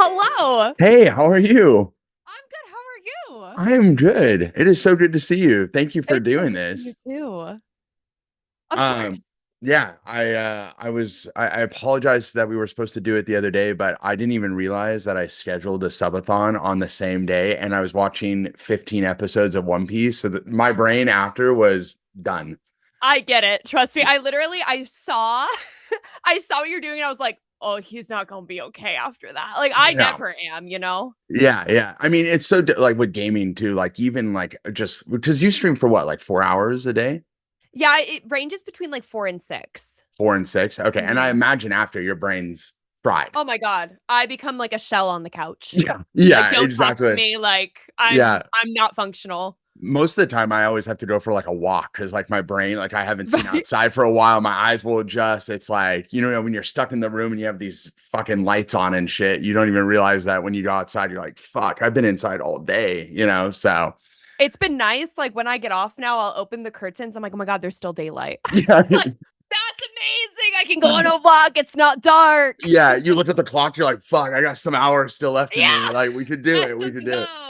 Hello. Hey, how are you? I'm good. How are you? I'm good. It is so good to see you. Thank you for It's so doing good to see you this. too. Of course. Um, yeah, I apologize that we were supposed to do it the other day, but I didn't even realize that I scheduled a subathon on the same day, and I was watching 15 episodes of One Piece, so that my brain after was done. I get it. Trust me. I saw I saw what you're doing and I was like, "Oh, he's not going to be okay after that." Like I No. never am, you know? Yeah, yeah. I mean, it's so like with gaming too, like even like just because you stream for what, like 4 hours a day? Yeah, it ranges between like 4 and 6. 4 and 6. Okay. And I Mhm. imagine after your brain's fried. Oh my god. I become like a shell on the couch. Yeah. Like Yeah, don't talk to exactly. me like Yeah. I'm not functional. Most of the time I always have to go for like a walk because like my brain, like I haven't seen Right? outside for a while. My eyes will adjust. It's like, when you're stuck in the room and you have these fucking lights on and shit, you don't even realize that when you go outside, you're like, fuck, I've been inside all day. So It's been nice like when I get off now, I'll open the curtains. I'm like, "Oh my god, there's still daylight." yeah. Like, that's amazing. I can go on a walk. It's not dark. Yeah. You look at the clock, you're like, fuck, I got some hours still left in me. Yeah. Like we could do I it. We have could to do it. go.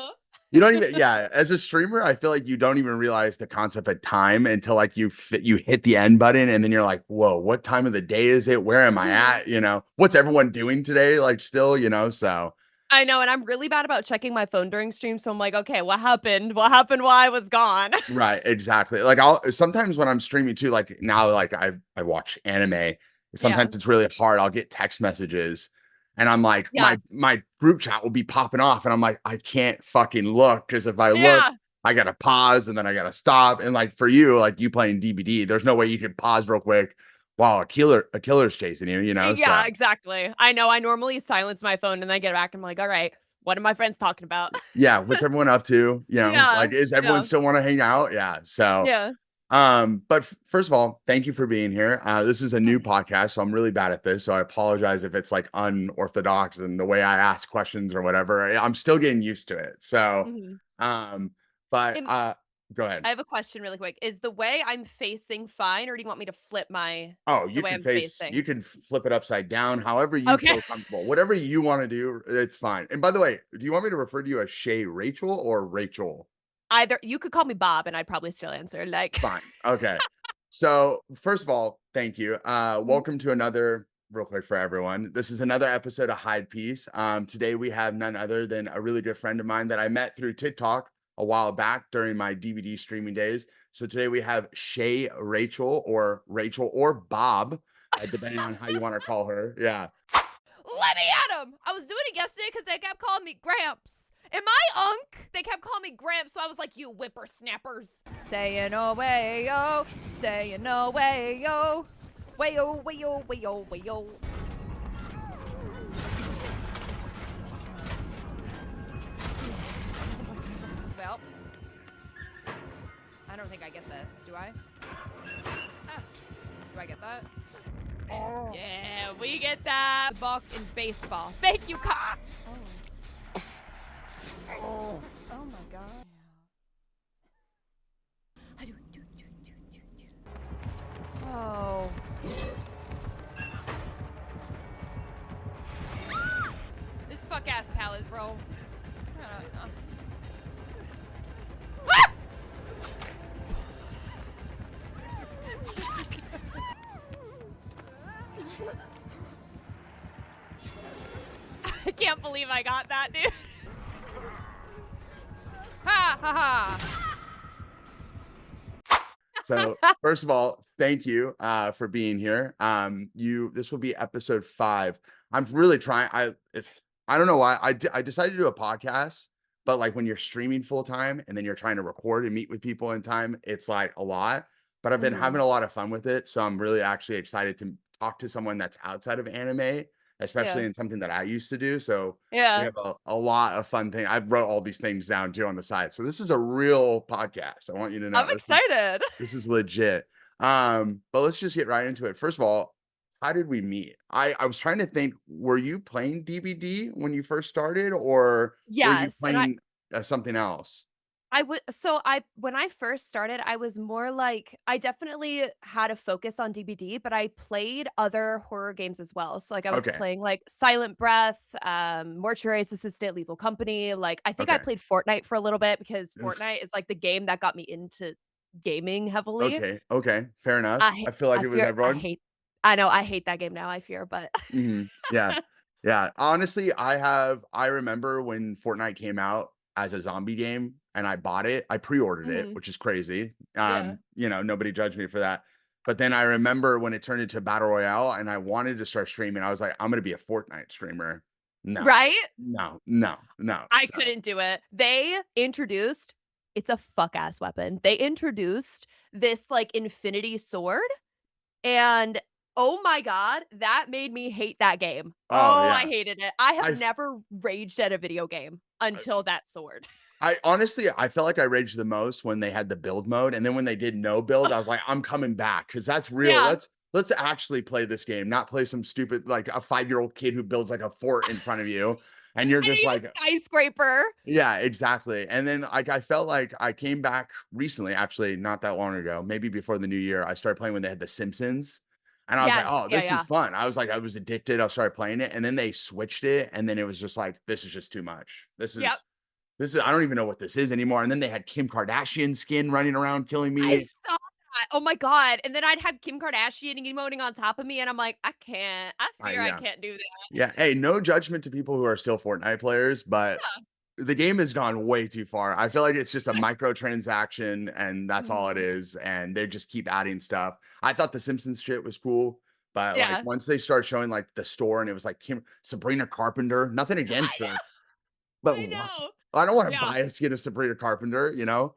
You don't even, yeah. As a streamer, I feel like you don't even realize the concept of time until like you hit the end button, and then you're like, whoa, what time of the day is it? Where am I Mhm. at? What's everyone doing today? Like, still, so I know, and I'm really bad about checking my phone during stream, so I'm like, "Okay, what happened? What happened while I was gone?" right, exactly. Like, I'll sometimes when I'm streaming too, like now, like I watch anime. Yeah. Sometimes it's really hard. I'll get text messages, and I'm like, Yeah. my group chat will be popping off, and I'm like, I can't fucking look because if I look, Yeah. I gotta pause and then I gotta stop. And like for you, like you playing DBD, there's no way you can pause real quick while a killer's chasing you. So Yeah, exactly. I know, I normally silence my phone and then I get back and I'm like, "All right, what are my friends talking about?" yeah, what's everyone up to? Yeah. Like is everyone Yeah. still want to hang out? Yeah. So Yeah. but first of all, thank you for being here. This is a new podcast, so I'm really bad at this. So I apologize if it's like unorthodox and the way I ask questions or whatever. I'm still getting used to it. So, Mhm. um, but Am go ahead. I have a question really quick. Is the way I'm facing fine, or do you want me to flip my Oh, the way I'm you facing? can flip it upside down, however you Okay. feel comfortable. Whatever you want to do, it's fine. And by the way, do you want me to refer to you as ShayRachel or Rachel? Either you could call me Bob and I'd probably still answer, like Fine. Okay. So, first of all, thank you. Mhm. Welcome to another, real quick for everyone. This is another episode of Hyde Piece. Today we have none other than a really good friend of mine that I met through TikTok a while back during my DVD streaming days. So today we have Rachel or Bob, depending on how you want to call her. Yeah. Let me at him. I was doing it yesterday because they kept calling me Gramps. Am I Unk? They kept calling me Gramps, so I was like, you whippersnappers. Saying oh way yo, saying no way yo. Way yo, way yo, way yo, way yo. Well, I don't think I get this. Do I? Ah, do I get that? Yeah, we get that. Buck in baseball. Thank you, cock. Oh. Oh my god. Oh. This fuck ass pallet, bro. Ah! I can't believe I got that, dude. Ha ha So ha. first of all, thank you for being here. This will be episode 5. I'm really trying. I don't know why I decided to do a podcast, but like when you're streaming full time and then you're trying to record and meet with people in time, it's like a lot. But I've been Mhm. having a lot of fun with it, so I'm really actually excited to talk to someone that's outside of anime, especially Yeah. in something that I used to do. So we Yeah. have a lot of fun things. I wrote all these things down too on the side. So this is a real podcast. I want you to I'm know excited. this is legit. But let's just get right into it. First of all, how did we meet? I was trying to think, were you playing DBD when you first started, or were you Yes, and I playing something else? I would so I when I first started, I was more like I definitely had a focus on DBD, but I played other horror games as well. So, like, I was Okay. playing, like, Silent Breath, Mortuary's Assistant, Lethal Company, like, I think I Okay. played Fortnite for a little bit because Oof. Fortnite is, like, the game that got me into gaming heavily. Okay. Okay. Fair enough. I feel like it was I everyone. hate I know, I hate that game now, I fear, but Yeah. Yeah. Honestly, I remember when Fortnite came out as a zombie game and I bought it. I pre-ordered it, Mhm. which is crazy. Yeah. Nobody judged me for that. But then I remember when it turned into Battle Royale and I wanted to start streaming, I was like, I'm gonna be a Fortnite streamer. No, Right? no, no, no. I So couldn't do it. They introduced it's a fuck ass weapon. They introduced this, like, infinity sword, and, oh my god, that made me hate that game. oh Oh, I yeah. hated it. I have I f- never raged at a video game until that sword. I honestly, I felt like I raged the most when they had the build mode, and then when they did no build, I was like, "I'm coming back because that's real. Yeah. Let's actually play this game, not play some stupid like a 5-year-old kid who builds like a fort in front of you, and you're I just need like, a skyscraper. yeah, exactly." And then like I felt like I came back recently, actually not that long ago, maybe before the new year. I started playing when they had The Simpsons, and I was like, Yes. "Oh, Yeah, this is yeah. fun." I was addicted. I started playing it, and then they switched it, and then it was just like, "This is just too much. Yep. This is I don't even know what this is anymore." And then they had Kim Kardashian skin running around killing I me. saw that. Oh my god, and then I'd have Kim Kardashian emoting on top of me, and I'm like, "I can't. I fear I Yeah. can't do that." Yeah. Hey, no judgment to people who are still Fortnite players, but the game has gone way too far. I feel like it's just a microtransaction and that's all it Mhm. is. And they just keep adding stuff. I thought the Simpsons shit was cool, but like Yeah. once they start showing like the store and it was like Sabrina Carpenter, nothing I against her, know, but I know. I don't want to Yeah. buy a skin of Sabrina Carpenter, you know?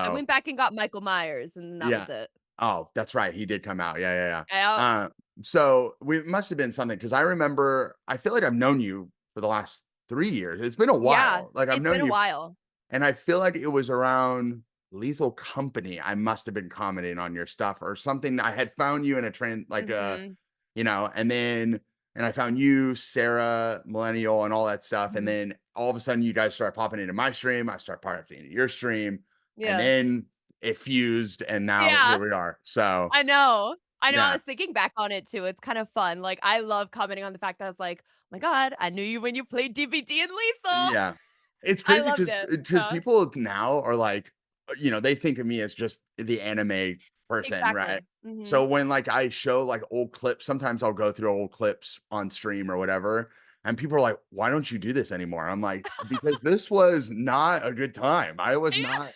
I So went back and got Michael Myers, and that yeah. was it. Oh, that's right, he did come out, yeah, yeah, Yep. yeah. So we must have been something because I remember I feel like I've known you for the last 3 years, it's been a Yeah. while, like, I've It's been known a you while. and I feel like it was around Lethal Company, I must have been commenting on your stuff or something, I had found you in a trend like, Mhm. and then and I found you, Sarah, Millennial, and all that stuff, and Mhm. then all of a sudden you guys start popping into my stream, I start popping into your stream, and Yeah. then it fused, and now Yeah. here we are. So, I know. I know, I yeah, was thinking back on it too, it's kind of fun, like, I love commenting on the fact that I was like, "Oh my god, I knew you when you played DBD and Lethal." yeah. It's I crazy loved because it. Yeah. people now are like, they think of me as just the anime person, right? Exactly. Mhm. So when, like, I show, like, old clips sometimes I'll go through old clips on stream or whatever, and people are like, "Why don't you do this anymore?" I'm like, "Because this was not a good time. Yeah.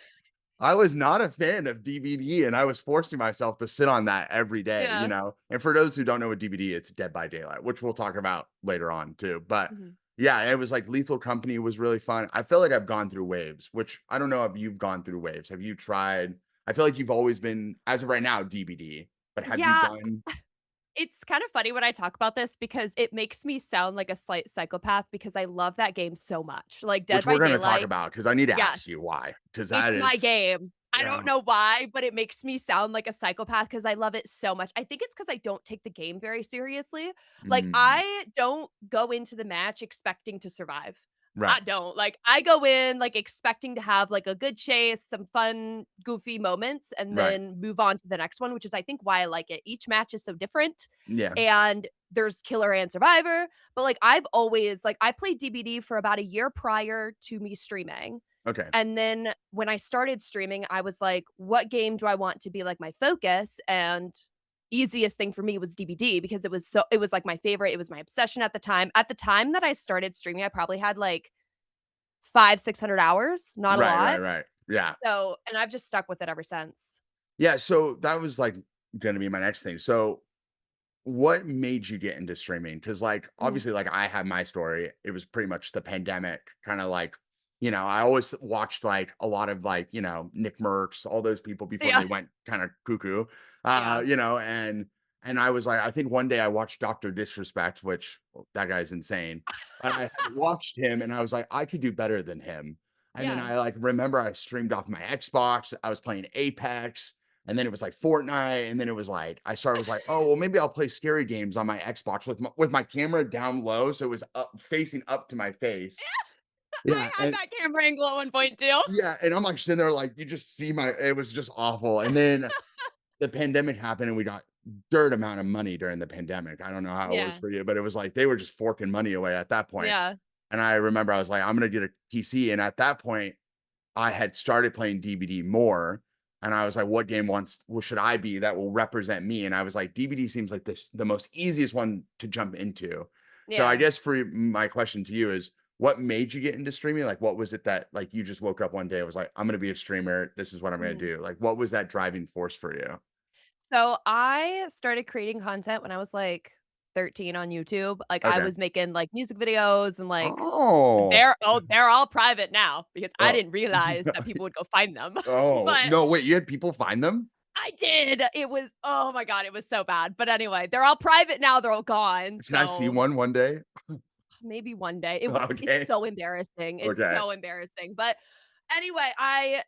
I was not a fan of DVD, and I was forcing myself to sit on that every day, you Yeah. know? And for those who don't know what DVD, it's Dead by Daylight, which we'll talk about later on too. But Mhm. yeah, it was like Lethal Company was really fun. I feel like I've gone through waves, which I don't know if you've gone through waves. Have you tried? I feel like you've always been, as of right now, DVD, but have you Yeah. done, It's kind of funny when I talk about this because it makes me sound like a slight psychopath because I love that game so much. Like Dead which by we're going to talk Daylight, about because I need to yes, ask you why, because it's that my is, game. I don't yeah. know why, but it makes me sound like a psychopath because I love it so much. I think it's because I don't take the game very seriously. Like, Mm, I don't go into the match expecting to survive. I right. don't. Like, I go in, like, expecting to have, like, a good chase, some fun, goofy moments, and Right. then move on to the next one, which is, I think, why I like it. Each match is so different, Yeah. and there's killer and survivor, but, like, I've always like, I played DBD for about a year prior to me streaming, Okay. and then when I started streaming, I was like, "What game do I want to be, like, my focus?" And easiest thing for me was DBD because it was, like, my favorite, it was my obsession at the time. At the time that I started streaming, I probably had, like, 600 hours, not a Right. Right. lot. Right. Yeah. So and I've just stuck with it ever since. Yeah, so that was, like, gonna be my next thing. So, what made you get into streaming? Because, like, Mhm. obviously, like, I have my story. It was pretty much the pandemic, kinda like, I always watched, like, a lot of, like, Nick Merckx, all those people before Yeah. they went kinda cuckoo, Yeah. and I was like I think one day I watched Doctor Disrespect, which, well, that guy's insane, but I had watched him, and I was like, "I could do better than him." And then Yeah. I, like, remember I streamed off my Xbox, I was playing Apex, and then it was like Fortnite, and then it was like I started was like, "Oh, well, maybe I'll play scary games on my Xbox with my camera down low, so it was up facing up to my face." Yeah, I had that camera angle at one point too. yeah, and I'm like sitting there like you just see it was just awful. And then the pandemic happened and we got dirt amount of money during the pandemic. I don't know how it was Yeah. for you, but it was like they were just forking money away at that point. Yeah. And I remember I was like, I'm gonna get a PC. And at that point, I had started playing DVD more. And I was like, what should I be that will represent me? And I was like, DVD seems like the most easiest one to jump into. So I Yeah. guess for my question to you is what made you get into streaming? Like, what was it that like you just woke up one day and was like, I'm gonna be a streamer. This is what I'm gonna Mhm. do. Like, what was that driving force for you? So I started creating content when I was like 13 on YouTube. Like I Okay. was making like music videos and like Oh. they're all private now because I Oh. didn't realize that people would go find them. Oh, But no, wait, you had people find them? I did. It was oh my god, it was so bad. But anyway, they're all private now, they're all gone. Can I see So one day? maybe one day. It's Okay. so embarrassing. It's Okay. so embarrassing. But anyway, I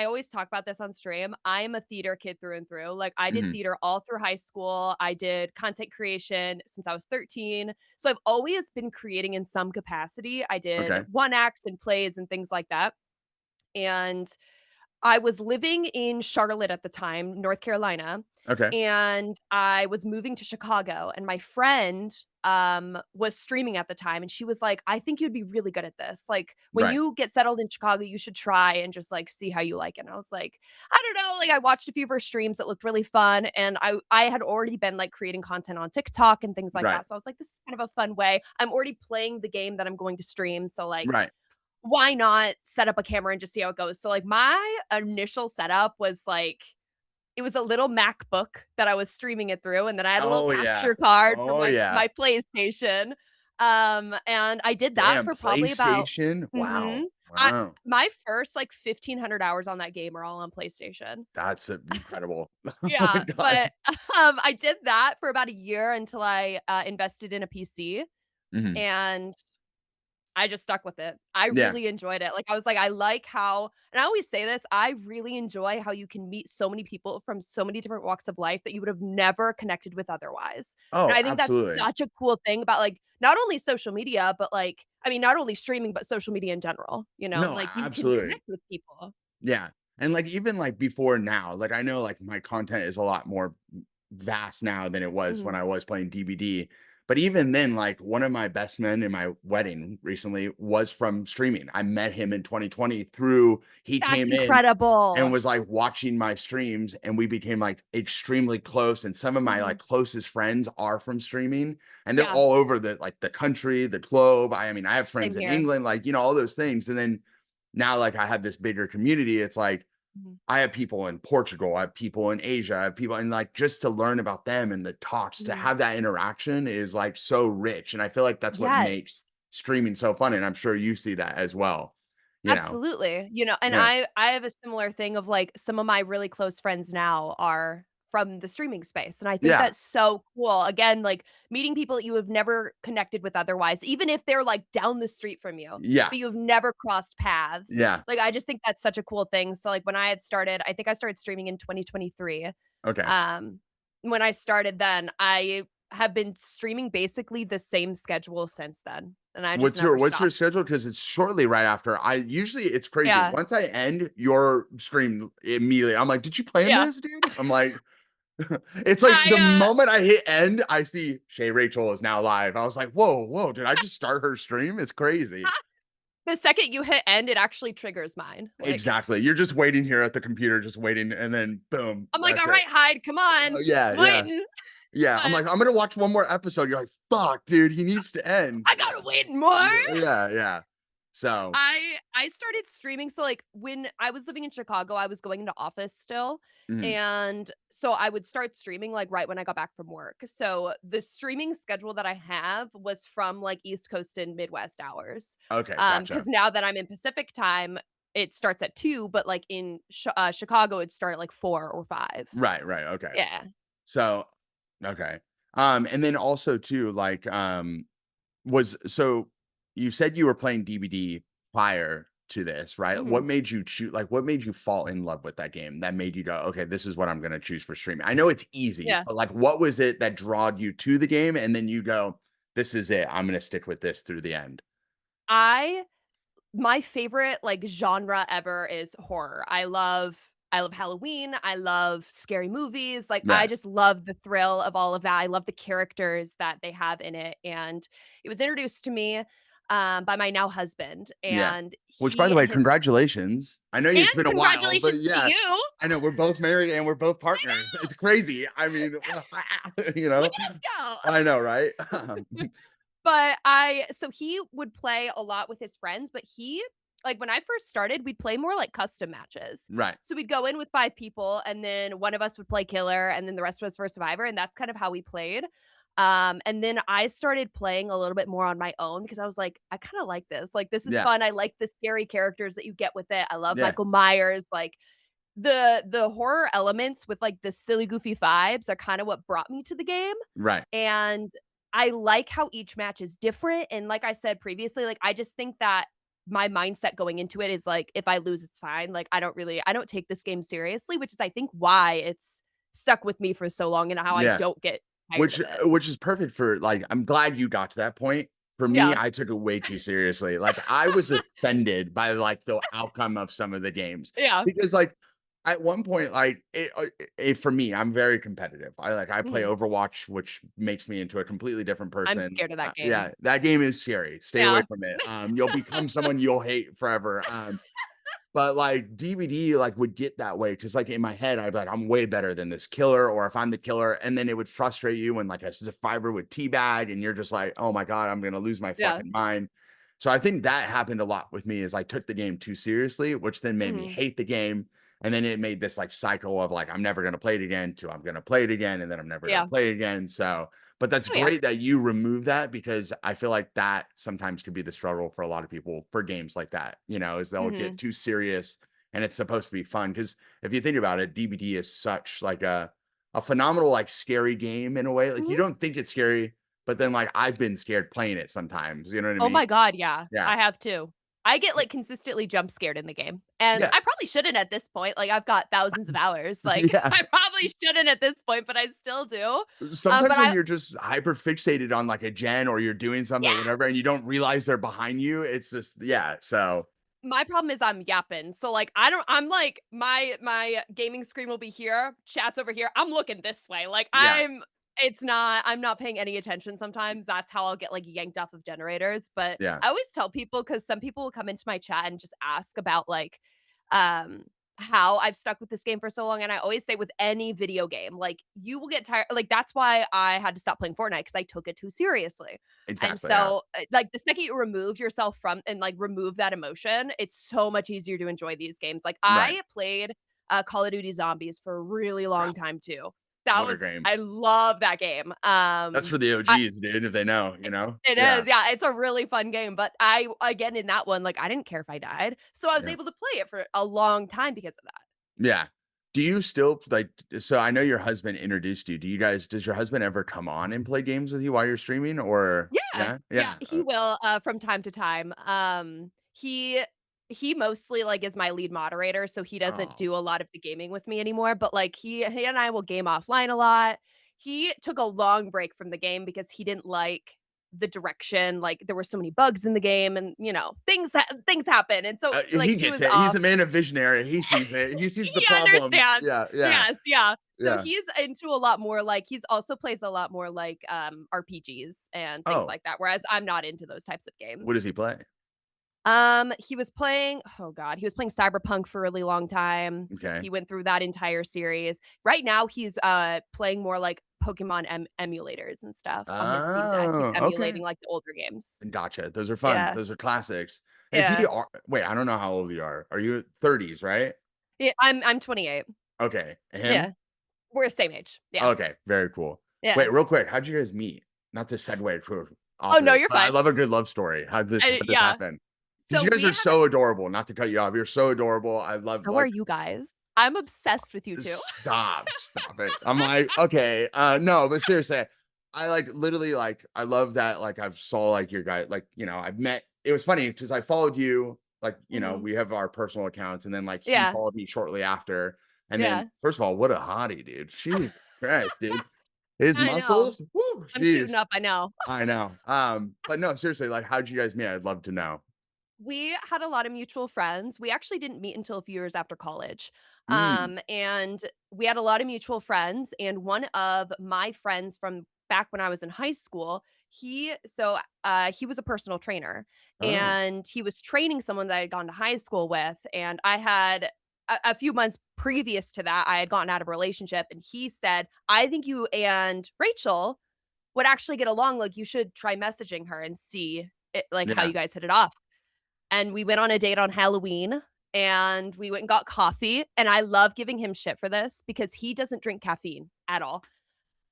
always talk about this on stream. I am a theater kid through and through. Like I did Mhm. theater all through high school. I did content creation since I was 13. So I've always been creating in some capacity. I did Okay. one acts and plays and things like that. And I was living in Charlotte at the time, North Carolina, Okay. and I was moving to Chicago, and my friend, was streaming at the time, and she was like, "I think you'd be really good at this. Like, when Right. you get settled in Chicago, you should try and just, like, see how you like it." And I was like, "I don't know." Like, I watched a few of her streams that looked really fun, and I had already been, like, creating content on TikTok and things like Right. that, so I was like, "This is kind of a fun way." I'm already playing the game that I'm going to stream, so, like, Right. why not set up a camera and just see how it goes? So, like, my initial setup was, like it was a little MacBook that I was streaming it through, and then I had a little Oh, yeah. capture card from, Oh, like, yeah. my PlayStation, and I did that Damn, for probably about PlayStation? mhm. Wow. I Wow. my first, like, 1,500 hours on that game are all on PlayStation. That's incredible. Oh my Yeah, god. but, I did that for about a year until I, invested in a PC, Mhm. and I just stuck with it. I Yeah. really enjoyed it. Like, I was like, I like how and I always say this, I really enjoy how you can meet so many people from so many different walks of life that you would have never connected with otherwise. And Oh, I think that's absolutely. such a cool thing about, like, not only social media, but, like I mean, not only streaming, but social media in general, you know? No, Like, you can absolutely. connect with people. Yeah. And like even like before now, like I know like my content is a lot more vast now than it was when Mhm. I was playing DVD. But even then, like one of my best men in my wedding recently was from streaming. I met him in 2020 through he That's came in and incredible. was like watching my streams and we became like extremely close. And some of my like Mhm. closest friends are from streaming and they're Yeah, all over the country, the globe. I mean, I have friends same in here. England, like, all those things. And then now like I have this bigger community. It's like Mhm. I have people in Portugal, I have people in Asia, I have people and like just to learn about them and the talks to Mhm. have that interaction is like so rich. And I feel like that's what makes Yes. streaming so fun. And I'm sure you see that as well. You know? Absolutely, you know, and Yeah. I have a similar thing of, like, some of my really close friends now are from the streaming space, and I think Yeah. that's so cool. Again, like, meeting people that you have never connected with otherwise, even if they're, like, down the street from you, Yeah. but you've never crossed paths. Yeah. Like, I just think that's such a cool thing. So, like, when I had started I think I started streaming in 2023. Okay. Um, when I started then, I have been streaming basically the same schedule since then, and I just never What's your stopped. schedule? Because it's shortly right after. I usually it's crazy. Yeah, Once I end your stream immediately, I'm like, did you plan yeah. this, dude? I'm like, it's like the I, moment I hit end, I see ShayRachel is now live. I was like, whoa, whoa, did I just start her stream? It's crazy. the second you hit end, it actually triggers mine, like, Exactly. You're just waiting here at the computer, just waiting, and then boom, I'm like, that's it. "Alright, Hyde, come Oh, on, yeah, I'm yeah, waiting," yeah. I'm but like, I'm gonna watch one more episode. You're like, fuck, dude, he needs to end. I gotta wait more. Yeah, yeah. So, I started streaming so, like, when I was living in Chicago, I was going into office still, mhm. and so I would start streaming, like, right when I got back from work. So, the streaming schedule that I have was from, like, East Coast and Midwest hours. Okay, Because gotcha. now that I'm in Pacific time, it starts at 2, but, like, in Chicago, it started at, like, 4 or 5. Right, right. Okay. Yeah. So, okay. And then also too, like, was so you said you were playing DVD prior to this, right? What Mhm. made you choose like what made you fall in love with that game that made you go, okay, this is what I'm gonna choose for streaming? I know it's easy, Yeah. but like what was it that drawed you to the game and then you go, this is it, I'm gonna stick with this through the end? My favorite, like, genre ever is horror. I love Halloween, I love scary movies, like, I Right. just love the thrill of all of that. I love the characters that they have in it, and it was introduced to me, by my now husband, Yeah. and Which, by he the way, and his congratulations. I know and it's been a while, but congratulations to yeah, you. I know we're both married and we're both I partners. know! It's crazy. I mean, you Look know, at us go. I know, right? But I so he would play a lot with his friends, but he like, when I first started, we'd play more like custom matches. Right. So we'd go in with 5 people, and then one of us would play killer, and then the rest of us were survivor, and that's kind of how we played. And then I started playing a little bit more on my own because I was like, "I kinda like this. Like, this is Yeah. fun. I like the scary characters that you get with it. I love Yeah. Michael Myers." Like, the horror elements with, like, the silly, goofy vibes are kinda what brought me to the game. Right. And I like how each match is different, and like I said previously, like, I just think that my mindset going into it is like, if I lose, it's fine, like, I don't take this game seriously, which is I think why it's stuck with me for so long and how I Yeah. don't get tired Which of it. which is perfect for like, I'm glad you got to that point. For me, Yeah. I took it way too seriously. Like, I was offended by, like, the outcome of some of the games Yeah. because, like, at one point, like, for me, I'm very competitive. I play Mhm. Overwatch, which makes me into a completely different I'm person. scared of that game. Yeah, that game is scary. Stay away Yeah. from it. You'll become someone you'll hate forever. But, like, DVD, like, would get that way because, like, in my head, I'd be like, "I'm way better than this killer," or if I'm the killer, and then it would frustrate you when, like, a survivor would teabag, and you're just like, "Oh my god, I'm gonna lose my Yeah. fucking mind." So I think that happened a lot with me is I took the game too seriously, which then made me Mhm. hate the game, and then it made this, like, cycle of, like, I'm never gonna play it again to I'm gonna play it again, and then I'm never gonna Yeah. play it again, so but that's Oh, yeah. great that you remove that because I feel like that sometimes could be the struggle for a lot of people for games like that, is they'll get Mhm. too serious and it's supposed to be fun because if you think about it, DBD is such like a phenomenal like scary game in a way. Like Mhm. you don't think it's scary, but then like I've been scared playing it sometimes. You know what I Oh mean? my god, yeah. Yeah. I have too. I get, like, consistently jump scared in the game, and Yeah. I probably shouldn't at this point, like, I've got thousands of hours, like, Yeah. I probably shouldn't at this point, but I still do. But Sometimes when I you're just hyper fixated on like a gen or you're doing something or yeah, whatever and you don't realize they're behind you, it's just yeah. So my problem is I'm yapping, so, like, I'm like, my gaming screen will be here, chat's over here, I'm looking this way, like, yeah. I'm not paying any attention sometimes, that's how I'll get, like, yanked off of generators, but Yeah. I always tell people because some people will come into my chat and just ask about, like, um, how I've stuck with this game for so long, and I always say with any video game, like, you will get tired like, that's why I had to stop playing Fortnite because I took it too seriously, and Exactly. Yeah. so, like, the second you remove yourself from and, like, remove that emotion, it's so much easier to enjoy these games. Like, Right. I played, Call of Duty Zombies for a really long time too. That What a was game. I love that game. That's for the I OGs, dude, if they know, you know? it Yeah. is, yeah, it's a really fun game, but I again, in that one, like, I didn't care if I died, so I was Yeah. able to play it for a long time because of that. Yeah. Do you still like so I know your husband introduced you. Does your husband ever come on and play games with you while you're streaming or Yeah, yeah? yeah, Yeah. he will, from time to time. He mostly, like, is my lead moderator, so he doesn't Oh, do a lot of the gaming with me anymore, but, like, he and I will game offline a lot. He took a long break from the game because he didn't like the direction, like, there were so many bugs in the game and, things happen, and so, like, he he gets was it. He's off. a man of visionary. He sees it. He sees the He problems. understands. Yeah, yeah, Yes, yeah. So yeah. he's into a lot more, like he's also plays a lot more, like, RPGs and things Oh, like that, whereas I'm not into those types of what games. does he play? He was playing oh god, he was playing Cyberpunk for a really long time. Okay. He went through that entire series. Right now, he's, playing more, like, Pokemon emulators and stuff on his Steam Deck. He's Oh, okay. emulating, like, the older games. Gotcha. Those are fun. Yeah, Those are classics. Is he yeah, wait, I don't know how old you are. Are you 30s, right? yeah, I'm 28. Okay. Him? Yeah, we're the same age. Yeah, Okay, very cool. yeah. Wait, real quick, how'd you guys meet? Not to segue Oh, off of no, this, you're but I fine. love a good love story. How'd this Yeah. happen? Because So you guys we are haven't so adorable, not to cut you off. You're so adorable. I love so are you guys. I'm obsessed with you 2. stop it. I'm like, okay, no, but seriously, I like literally like I love that like I've saw like your guy like I've met it was funny because I followed you like Mhm. we have our personal accounts and then like he Yeah, followed me shortly after and then yeah. first of all what a hottie dude Jesus Christ dude His I know. muscles? Woo, I'm shooting jeez. up, I know. I know. But no, seriously, like, how'd you guys meet? I'd love to know. We had a lot of mutual friends. We actually didn't meet until a few years after college. Mm, And we had a lot of mutual friends, and one of my friends from back when I was in high school, he was a personal trainer, oh, and he was training someone that I had gone to high school with, and I had a few months previous to that, I had gotten out of a relationship, and he said, "I think you and Rachel would actually get along, like, you should try messaging her and see it like, how yeah. you guys hit it off." And we went on a date on Halloween, and we went and got coffee, and I love giving him shit for this because he doesn't drink caffeine at all.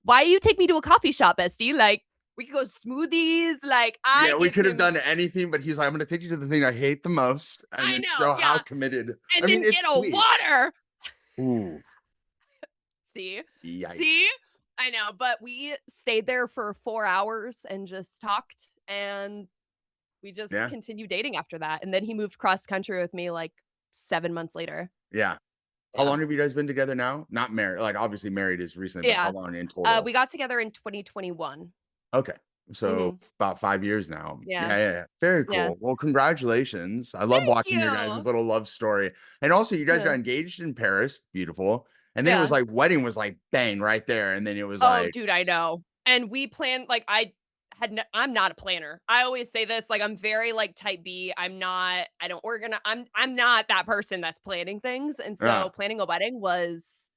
"Why you take me to a coffee shop, bestie? Like, we could go smoothies." Like, I Yeah, we give could have him done anything, but he's like, "I'm gonna take you to the thing I hate the most and I then know, show how yeah, committed." I and mean, then get it's a sweet. water. Ooh, See? See? yikes. I know, but we stayed there for 4 hours and just talked, and we just Yeah, continued dating after that, and then he moved cross country with me, like, 7 months later. yeah. How Yeah. long have you guys been together now? Not married, like, obviously married is recently, but how Yeah. long in total? We got together in 2021. Okay. So Mhm. about 5 years now. Yeah. Yeah, yeah, yeah. Very Yeah. cool. Well, congratulations. I love Thank watching your guys' you. little love story. And also you guys got Yeah. engaged in Paris. Beautiful. And then it was Yeah. like wedding was like bang right there. And then it was Oh, like, dude, I know. And we planned like, I'm not a planner. I always say this, like, I'm very, like, type B. I don't I'm not that person that's planning things, and uh, so planning a wedding was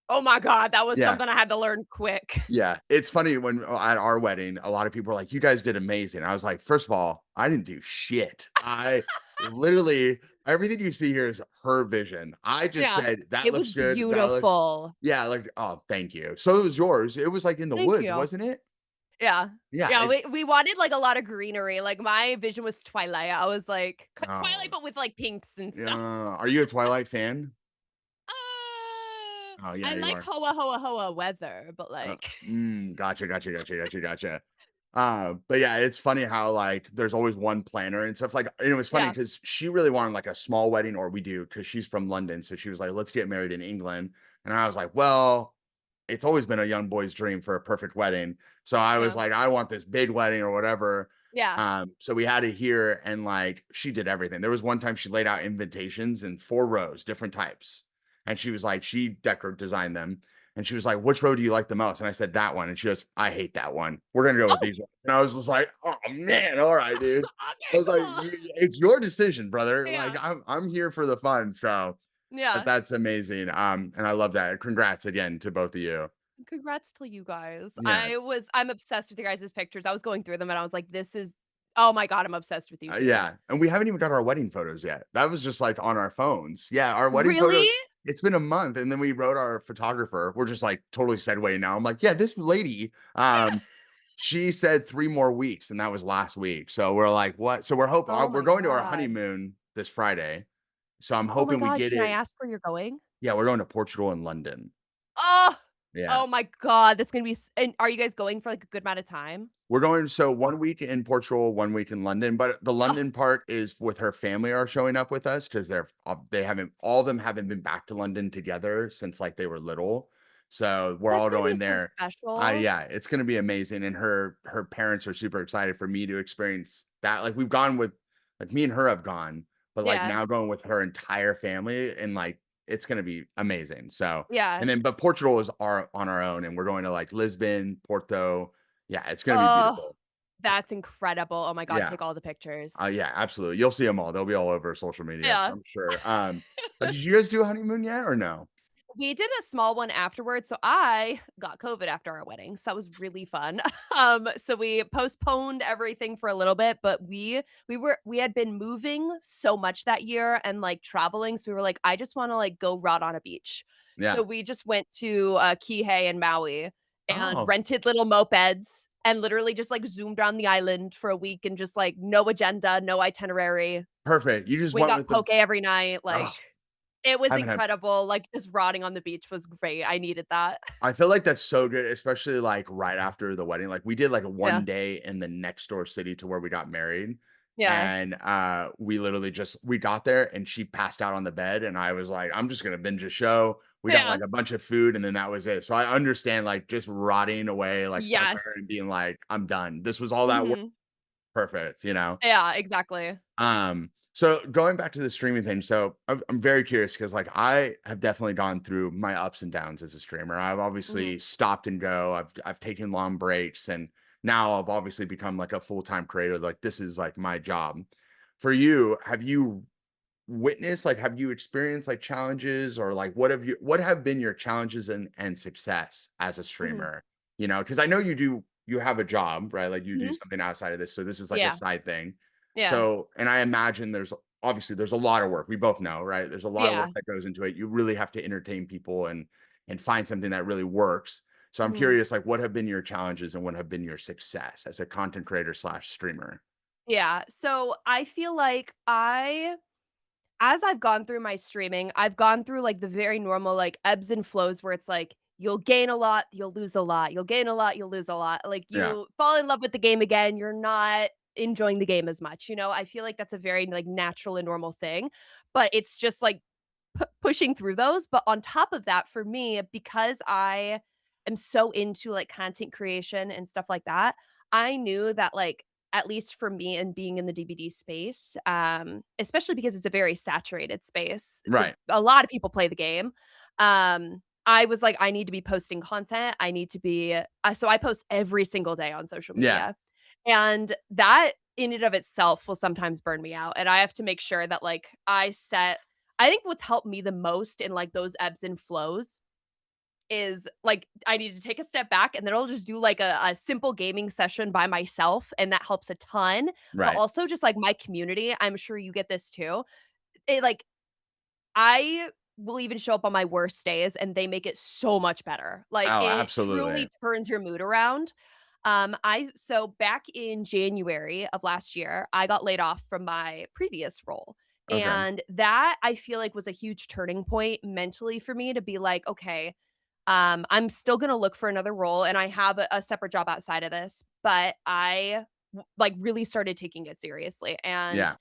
oh my god, that was yeah. something I had to learn quick. Yeah, it's funny when at our wedding, a lot of people are like, "You guys did amazing." I was like, "First of all, I didn't do shit. I literally everything you see here is her vision. I just Yeah. said that It was looks good. That looks beautiful. yeah, like oh, thank you. So it was yours. It was like in the Thank woods, you. wasn't it? Yeah. Yeah, Yeah, it's we wanted, like, a lot of greenery, like, my vision was Twilight. I was like Twilight, oh, but with, like, pinks and stuff. are you a Twilight fan? Oh yeah, I you like are. hoa, hoa, hoa weather, but, like Gotcha, gotcha, gotcha, gotcha, gotcha. But yeah, it's funny how like there's always one planner and stuff like and it was funny yeah, because she really wanted like a small wedding, or we do because she's from London. So she was like, let's get married in England. And I was like, well, it's always been a young boy's dream for a perfect wedding. So I was yeah, like, I want this big wedding or whatever. yeah. So we had it here and like she did everything. There was one time she laid out invitations in 4 rows, different types. And she was like, she decor designed them. And she was like, "Which row do you like the most?" And I said, "That one." And she goes, "I hate that one. We're gonna go with Oh, these ones." And I was just like, "Oh man, all right, dude." I okay, was like, cool. It's your decision, brother. Yeah, Like I'm here for the fun." So yeah. that's amazing. And I love that. Congrats again to both of you. Congrats to you guys. Yeah. I'm obsessed with your guys' pictures. I was going through them and I was like, "This is oh my god, I'm obsessed with you 2." Yeah. And we haven't even got our wedding photos yet. That was just like on our phones. Yeah, our wedding Really? photos. It's been a month, and then we wrote our photographer. We're just like totally segueing now. I'm like, yeah, this lady, she said 3 more weeks, and that was last week. So we're like, "What?" So Oh we're my going to our god. honeymoon this Friday. So I'm Oh my hoping we god, get can I it ask where you're going? yeah, we're going to Portugal and London. Oh! Yeah. Oh my god, that's gonna be and are you guys going for, like, a good amount of time? We're going so 1 week in Portugal, 1 week in London, but the Oh, London part is with her family are showing up with us because they haven't all of them haven't been back to London together since, like, they were little. So, we're that's all gonna be going so there. special. Yeah, it's gonna be amazing, and her parents are super excited for me to experience that. Like, we've gone with like, me and her have gone, but, like, Yeah, now going with her entire family and, like, it's gonna be amazing. So yeah. and then but Portugal is our on our own, and we're going to, like, Lisbon, Porto. Yeah, it's gonna be Oh, beautiful. that's incredible. Oh my god, Yeah. take all the pictures. Yeah, absolutely. You'll see them all. They'll be all over social media, Yeah. I'm sure. But did you guys do a honeymoon yet or no? We did a small one afterwards, so I got COVID after our wedding, so that was really fun. So we postponed everything for a little bit, but we had been moving so much that year and, like, traveling, so we were like, "I just wanna, like, go rot on a beach." So Yeah. we just went to, Kihei and Maui and Oh, rented little mopeds and literally just, like, zoomed around the island for a week and just, like, no agenda, no itinerary. perfect. You just We went got with the poke every night, oh, like it was haven't had incredible, like, just rotting on the beach was great, I needed that. I feel like that's so good, especially, like, right after the wedding. Like, we did, like, a Yeah. 1 day in the next door city to where we got married, Yeah. And we literally just we got there and she passed out on the bed and I was like, I'm just gonna binge a show. We got Yeah. like a bunch of food and then that was it. So I understand like just rotting away like somewhere Yes. and being like, I'm done. This was all that work. Mhm. Perfect, you know? Yeah, exactly. So going back to the streaming thing, so I'm very curious because like I have definitely gone through my ups and downs as a streamer. I've Mhm. obviously stopped and go. I've taken long breaks, and now I've obviously become like a full-time creator. Like this is like my job. For you, have you witnessed, like, have you experienced like challenges or like what have been your challenges and success as a Mhm. streamer? You know, because I know you have a job, right? Like you do Mhm. something outside of this. So this is like a Yeah. side thing. Yeah. So, and I imagine there's obviously there's a lot of work. We both know, right? There's a lot of work Yeah. that goes into it. You really have to entertain people and find something that really works. So I'm Mhm. curious, like, what have been your challenges and what have been your success as a content creator slash streamer? Yeah. So I feel like as I've gone through my streaming, I've gone through like the very normal like ebbs and flows where it's like you'll gain a lot, you'll lose a lot. You'll gain a lot, you'll lose a lot. Like Yeah. you fall in love with the game again, you're not enjoying the game as much. I feel like that's a very like natural and normal thing, but it's just like pushing through those. But on top of that, for me, because I am so into like content creation and stuff like that, I knew that like at least for me and being in the DVD space, especially because it's a very saturated space. Right. A lot of people play the game. I was like, I need to be posting content. I need to be so I post every single day on social Yeah. media. And that in and of itself will sometimes burn me out. And I have to make sure that like I think what's helped me the most in like those ebbs and flows is like I need to take a step back and then I'll just do like a simple gaming session by myself. And that helps a ton. But Right. also just like my community, I'm sure you get this too. It like I will even show up on my worst days and they make it so much better. Like Oh, it absolutely. truly turns your mood around. I so back in January of last year, I got laid off from my previous role. Okay. And that I feel like was a huge turning point mentally for me to be like, okay, I'm still gonna look for another role and I have a separate job outside of this, but like really started taking it seriously. And Yeah.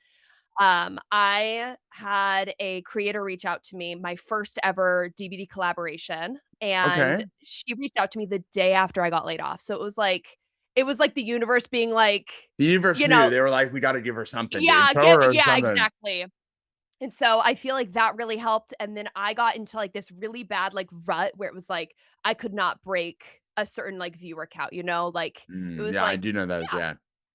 I had a creator reach out to me, my first ever DVD collaboration, and Okay. she reached out to me the day after I got laid off. So it was like the universe being like, The universe you knew. know, They were like, "We gotta give her something, dude. yeah, Throw her yeah, something." exactly. And so I feel like that really helped. And then I got into like this really bad like rut where it was like I could not break a certain like viewer count, like it was Yeah, I like, do know those, yeah. yeah.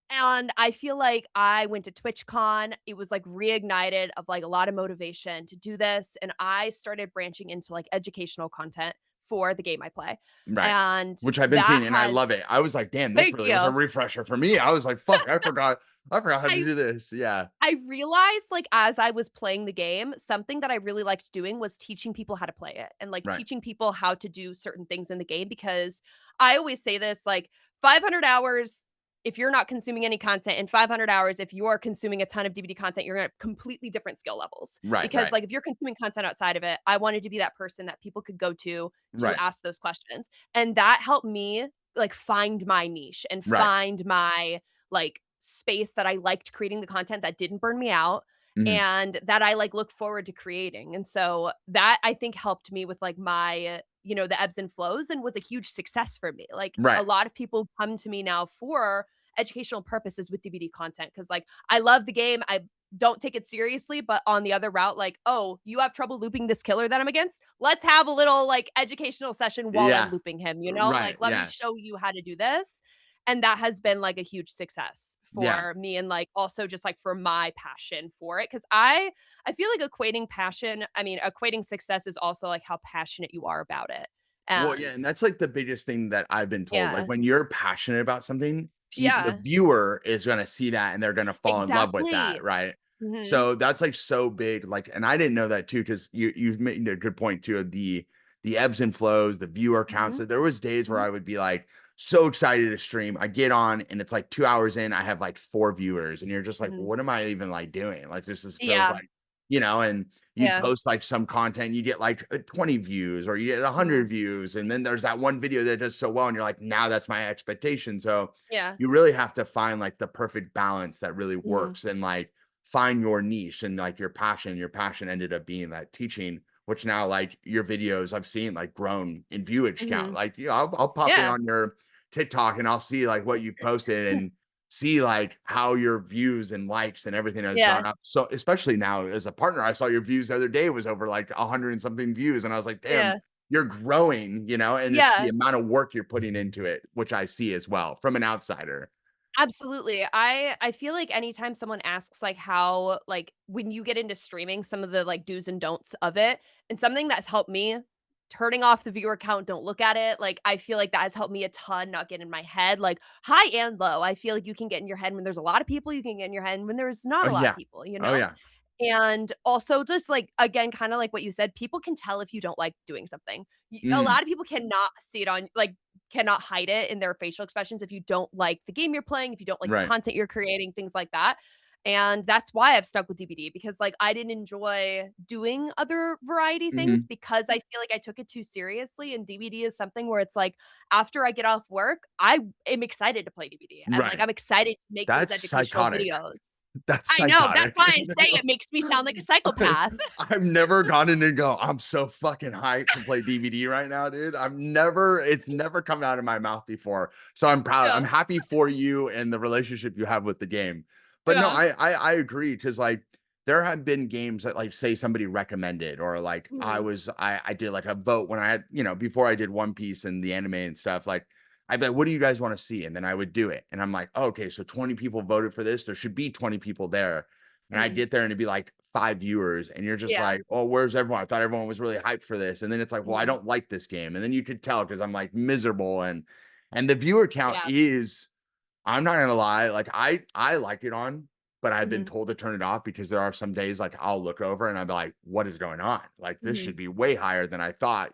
And I feel like I went to TwitchCon. It was like reignited of like a lot of motivation to do this. And I started branching into like educational content for the game I play. Right. And Which I've been that seeing, and I has, love it. I was like, "Damn, this thank really was a you. refresher for me." I was like, "Fuck, I forgot how to I do this." Yeah. I realized, like, as I was playing the game, something that I really liked doing was teaching people how to play it and, like, Right. teaching people how to do certain things in the game because I always say this, like, 500 hours if you're not consuming any content, and 500 hours if you are consuming a ton of DVD content, you're at completely different skill levels. Right, Because, right. like, if you're consuming content outside of it, I wanted to be that person that people could go to Right. ask those questions, and that helped me, like, find my niche and Right. find my, like, space that I liked creating the content that didn't burn me out Mhm. and that I like look forward to creating. And so that I think helped me with like my, the ebbs and flows and was a huge success for me. Like a Right. lot of people come to me now for educational purposes with DVD content cuz like I love the game. I don't take it seriously, but on the other route like, "Oh, you have trouble looping this killer that I'm against? Let's have a little like educational session while I'm Yeah. looping him, Right, Like let me yeah. show you how to do this." And that has been, like, a huge success Yeah. for me and, like, also just, like, for my passion for it. Because I feel like equating success is also, like, how passionate you are about it. Well, yeah, And and that's, like, the biggest thing that I've been told, like, yeah. when you're passionate about something, the Yeah. viewer is gonna see that, and they're gonna fall in love with that, Exactly. right? Mhm. So, that's, like, so big, like and I didn't know that too, because you've made a good point too of the ebbs and flows, the viewer counts, Mhm. that there was days where Mhm. I would be, like, so excited to stream, I get on, and it's, like, 2 hours in, I have, like, 4 viewers, and you're just like, Mhm. "What am I even, like, doing?" Like, this just feels Yeah. like and you'd Yeah. post like some content, you get like 20 views or you get Mhm. 100 views. And then there's that one video that does so well. And you're like, now that's my expectation. So Yeah. you really have to find like the perfect balance that really Mhm. works and like find your niche and like your passion. Your passion ended up being that teaching, which now like your videos I've seen like grown in viewage count. Mhm. Like, I'll pop in Yeah. on your TikTok and I'll see like what you posted and see like how your views and likes and everything has Yeah. gone up. So especially now as a partner, I saw your views the other day was over like 100 and something views. And I was like, damn, Yeah. you're growing, and it's the Yeah. amount of work you're putting into it, which I see as well from an outsider. Absolutely. I feel like anytime someone asks like how like when you get into streaming, some of the like do's and don'ts of it, and something that's helped me, turning off the viewer count, don't look at it. Like I feel like that has helped me a ton not get in my head, like high and low. I feel like you can get in your head when there's a lot of people, you can get in your head when there's not Oh a lot of yeah. people, Oh yeah. And also just like again, kind of like what you said, people can tell if you don't like doing something. A Mm, lot of people cannot see it on like cannot hide it in their facial expressions if you don't like the game you're playing, if you don't like the right. content you're creating, things like that. And that's why I've stuck with DBD because like I didn't enjoy doing other variety things Mhm. because I feel like I took it too seriously. And DBD is something where it's like after I get off work, I am excited to play DBD and like Right. I'm excited to make those That's educational psychotic. videos. That's I know, that's psychotic. why I say it makes me sound like a psychopath. I've never gone in and go, I'm so fucking hyped to play DVD right now, dude. It's never come out of my mouth before. So I'm proud. Yeah, I'm happy for you and the relationship you have with the game. But no, yeah. I agree because like there have been games that like say somebody recommended or like Mhm, I did like a vote when I had, before I did One Piece and the anime and stuff, like I'd be like, what do you guys want to see? And then I would do it. And I'm like, oh, okay, so 20 people voted for this. There should be 20 people there. And I mhm. get there and it'd be like 5 viewers, and you're just Yeah, like, "Oh, where's everyone? I thought everyone was really hyped for this." And then it's like, "Well, I mhm, don't like this game." And then you could tell because I'm like miserable and the viewer count yeah, is I'm not gonna lie, like I like it on, but I've been mhm, told to turn it off because there are some days like I'll look over and I'll be like, "What is going on? Like this mhm. should be way higher than I thought,"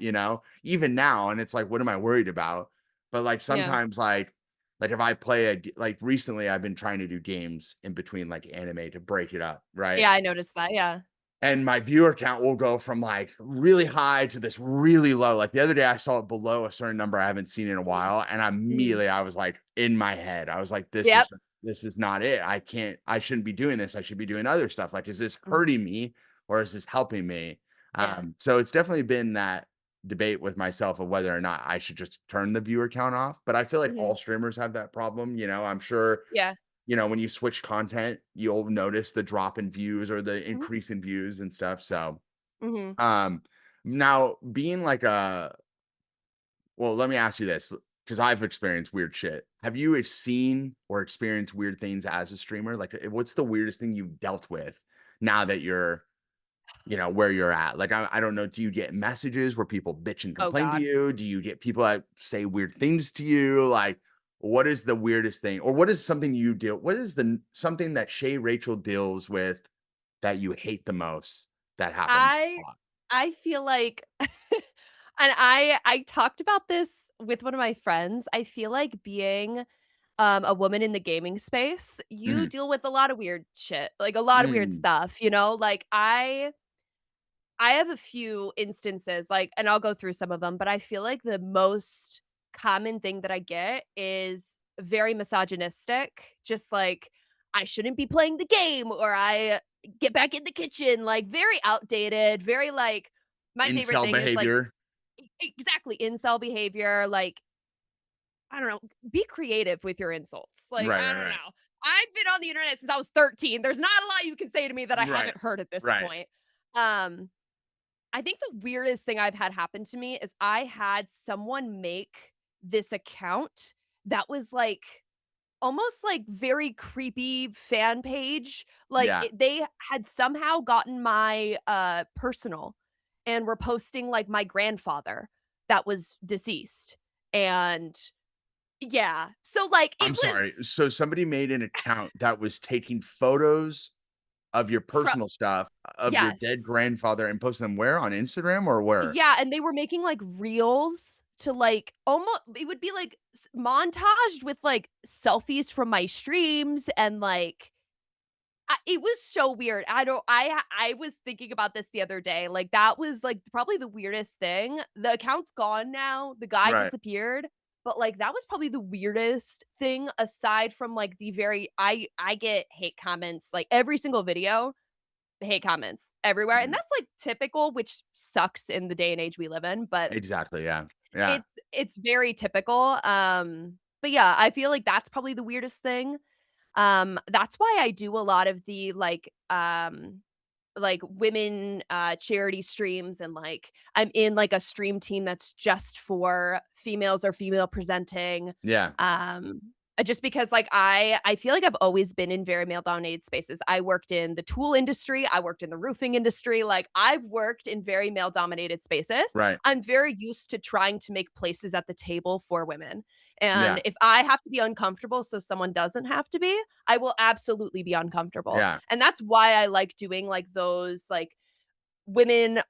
even now. And it's like, what am I worried about? But like Yeah. sometimes like if I play like recently I've been trying to do games in between like anime to break it up, right? Yeah, I noticed that, yeah. And my viewer count will go from like really high to this really low. Like the other day, I saw it below a certain number I haven't seen in a Mhm, while, and mhm. I was like in my head, I was like, Yep. this is not it. I shouldn't be doing this. I should be doing other stuff. Like, is this Mhm. hurting me or is this helping me? Yeah. So it's definitely been that debate with myself of whether or not I should just turn the viewer count off. But I feel like Mhm. all streamers have that problem. I'm sure Yeah. when you switch content, you'll notice the drop in views or the Mhm, increase in views and stuff. So, mhm, um, now being like well, let me ask you this because I've experienced weird shit. Have you seen or experienced weird things as a streamer? Like, what's the weirdest thing you've dealt with now that you're, where you're at? Like, I don't know. Do you get messages where people bitch and oh complain to god. you? Do you get people that say weird things to you? Like, what is the weirdest thing, or what is something you deal? What is something that ShayRachel deals with that you hate the most that happens a I lot? I feel like and I talked about this with one of my friends. I feel like being, a woman in the gaming space, you Mhm. deal with a lot of weird shit, like, a lot of weird Mm. stuff, Like, I have a few instances, like and I'll go through some of them, but I feel like the most common thing that I get is very misogynistic, just like, "I shouldn't be playing the game," or "I get back in the kitchen," like, very outdated, very, like my favorite Incel thing is, like behavior. exactly, incel behavior, like, I don't know, be creative with your insults, like, Right, I right, don't right. know. I've been on the internet since I was 13, there's not a lot you can say to me that I Right. haven't heard at this Right. point. Um I think the weirdest thing I've had happen to me is I had someone make this account that was like almost like very creepy fan page. Like Yeah. they had somehow gotten my personal and were posting like my grandfather that was deceased. And yeah. So like it I'm was sorry. So somebody made an account that was taking photos of your fro personal stuff of your dead yes. grandfather and posting them where? On Instagram or where? Yeah, and they were making, like, reels to, like, almost. It would be, like, montaged with, like, selfies from my streams and, like It was so weird. I don't I was thinking about this the other day, like, that was, like, probably the weirdest thing. The account's gone now, the guy Right. disappeared, but, like, that was probably the weirdest thing aside from, like, the very I get hate comments, like, every single video, hate comments everywhere, and Mhm. that's, like, typical, which sucks in the day and age we live in, but Exactly. Yeah. Yeah. it's very typical, but yeah, I feel like that's probably the weirdest thing. That's why I do a lot of the, like, women, charity streams, and, like, I'm in, like, a stream team that's just for females or female presenting, Yeah. um, just because, like, I feel like I've always been in very male-dominated spaces. I worked in the tool industry, I worked in the roofing industry, like, I've worked in very male-dominated spaces. Right. I'm very used to trying to make places at the table for women, and Yeah. if I have to be uncomfortable so someone doesn't have to be, I will absolutely be uncomfortable. Yeah. And that's why I like doing, like, those, like, women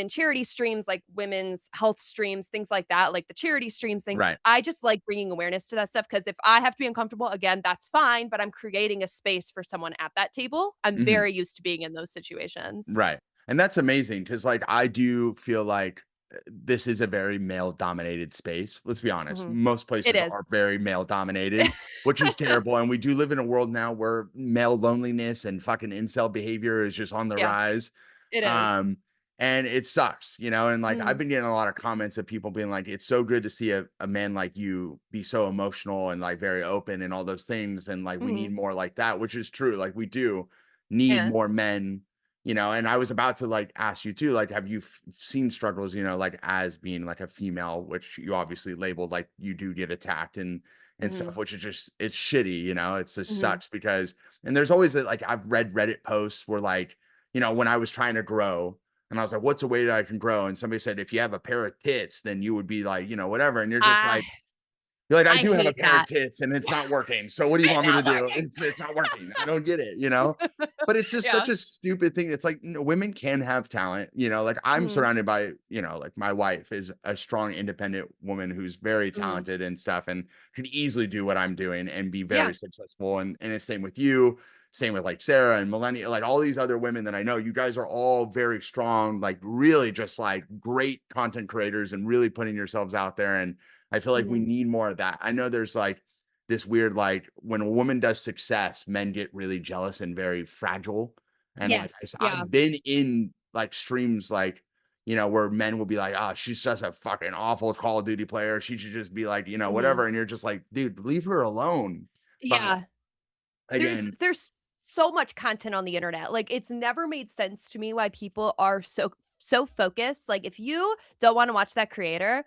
charity streams, like women's health streams, things like that, like the charity streams thing. Right. I just like bringing awareness to that stuff because if I have to be uncomfortable, again, that's fine, but I'm creating a space for someone at that table. I'm Mhm. very used to being in those situations. Right. And that's amazing because, like, I do feel like this is a very male dominated space. Let's be honest. Mhm. Most It places is. are very male dominated, which is terrible. And we do live in a world now where male loneliness and fucking incel behavior is just on the Yeah, rise. it is. Um, and it sucks, you know. And like, I've Mhm, been getting a lot of comments of people being like, it's so good to see a man like you be so emotional and like very open and all those things. And like, we mhm. need more like that, which is true. Like, we do need Yeah. more men, you know. And I was about to like ask you too, like, have you seen struggles, you know, like as being like a female, which you obviously labeled like you do get attacked and stuff, Mhm, which is just, it's shitty, you know. It's just mhm, sucks because, and there's always like, I've read Reddit posts where like, you know, when I was trying to grow and I was like, what's a way that I can grow? And somebody said, if you have a pair of tits, then you would be like, you know, whatever. And I you're like, I I do have a hate pair of that. tits and it's not working. So what do you It's want me to not do? working. It's not working. I don't get it, you know? But it's just Yeah. such a stupid thing. It's like, women can have talent, you know, like I'm Mhm, surrounded by, you know, like my wife is a strong, independent woman who's very mhm. talented and stuff and could easily do what I'm doing and be Yeah. very successful. And it's same with you, same with like Sarah and Melania, like all these other women that I know. You guys are all very strong, like really just like great content creators and really putting yourselves out there. And I feel like we Mhm. need more of that. I know there's like this weird, like when a woman does success, men get really jealous and very fragile. And like Yes. Yeah. I've been in like streams, like, you know, where men will be like, oh, she's such a fucking awful Call of Duty player. She should just be like, you know, Mhm. whatever. And you're just like, dude, leave her alone. But Yeah. There's again, there's so much content on the internet. Like, it's never made sense to me why people are so focused. Like, if you don't wanna watch that creator,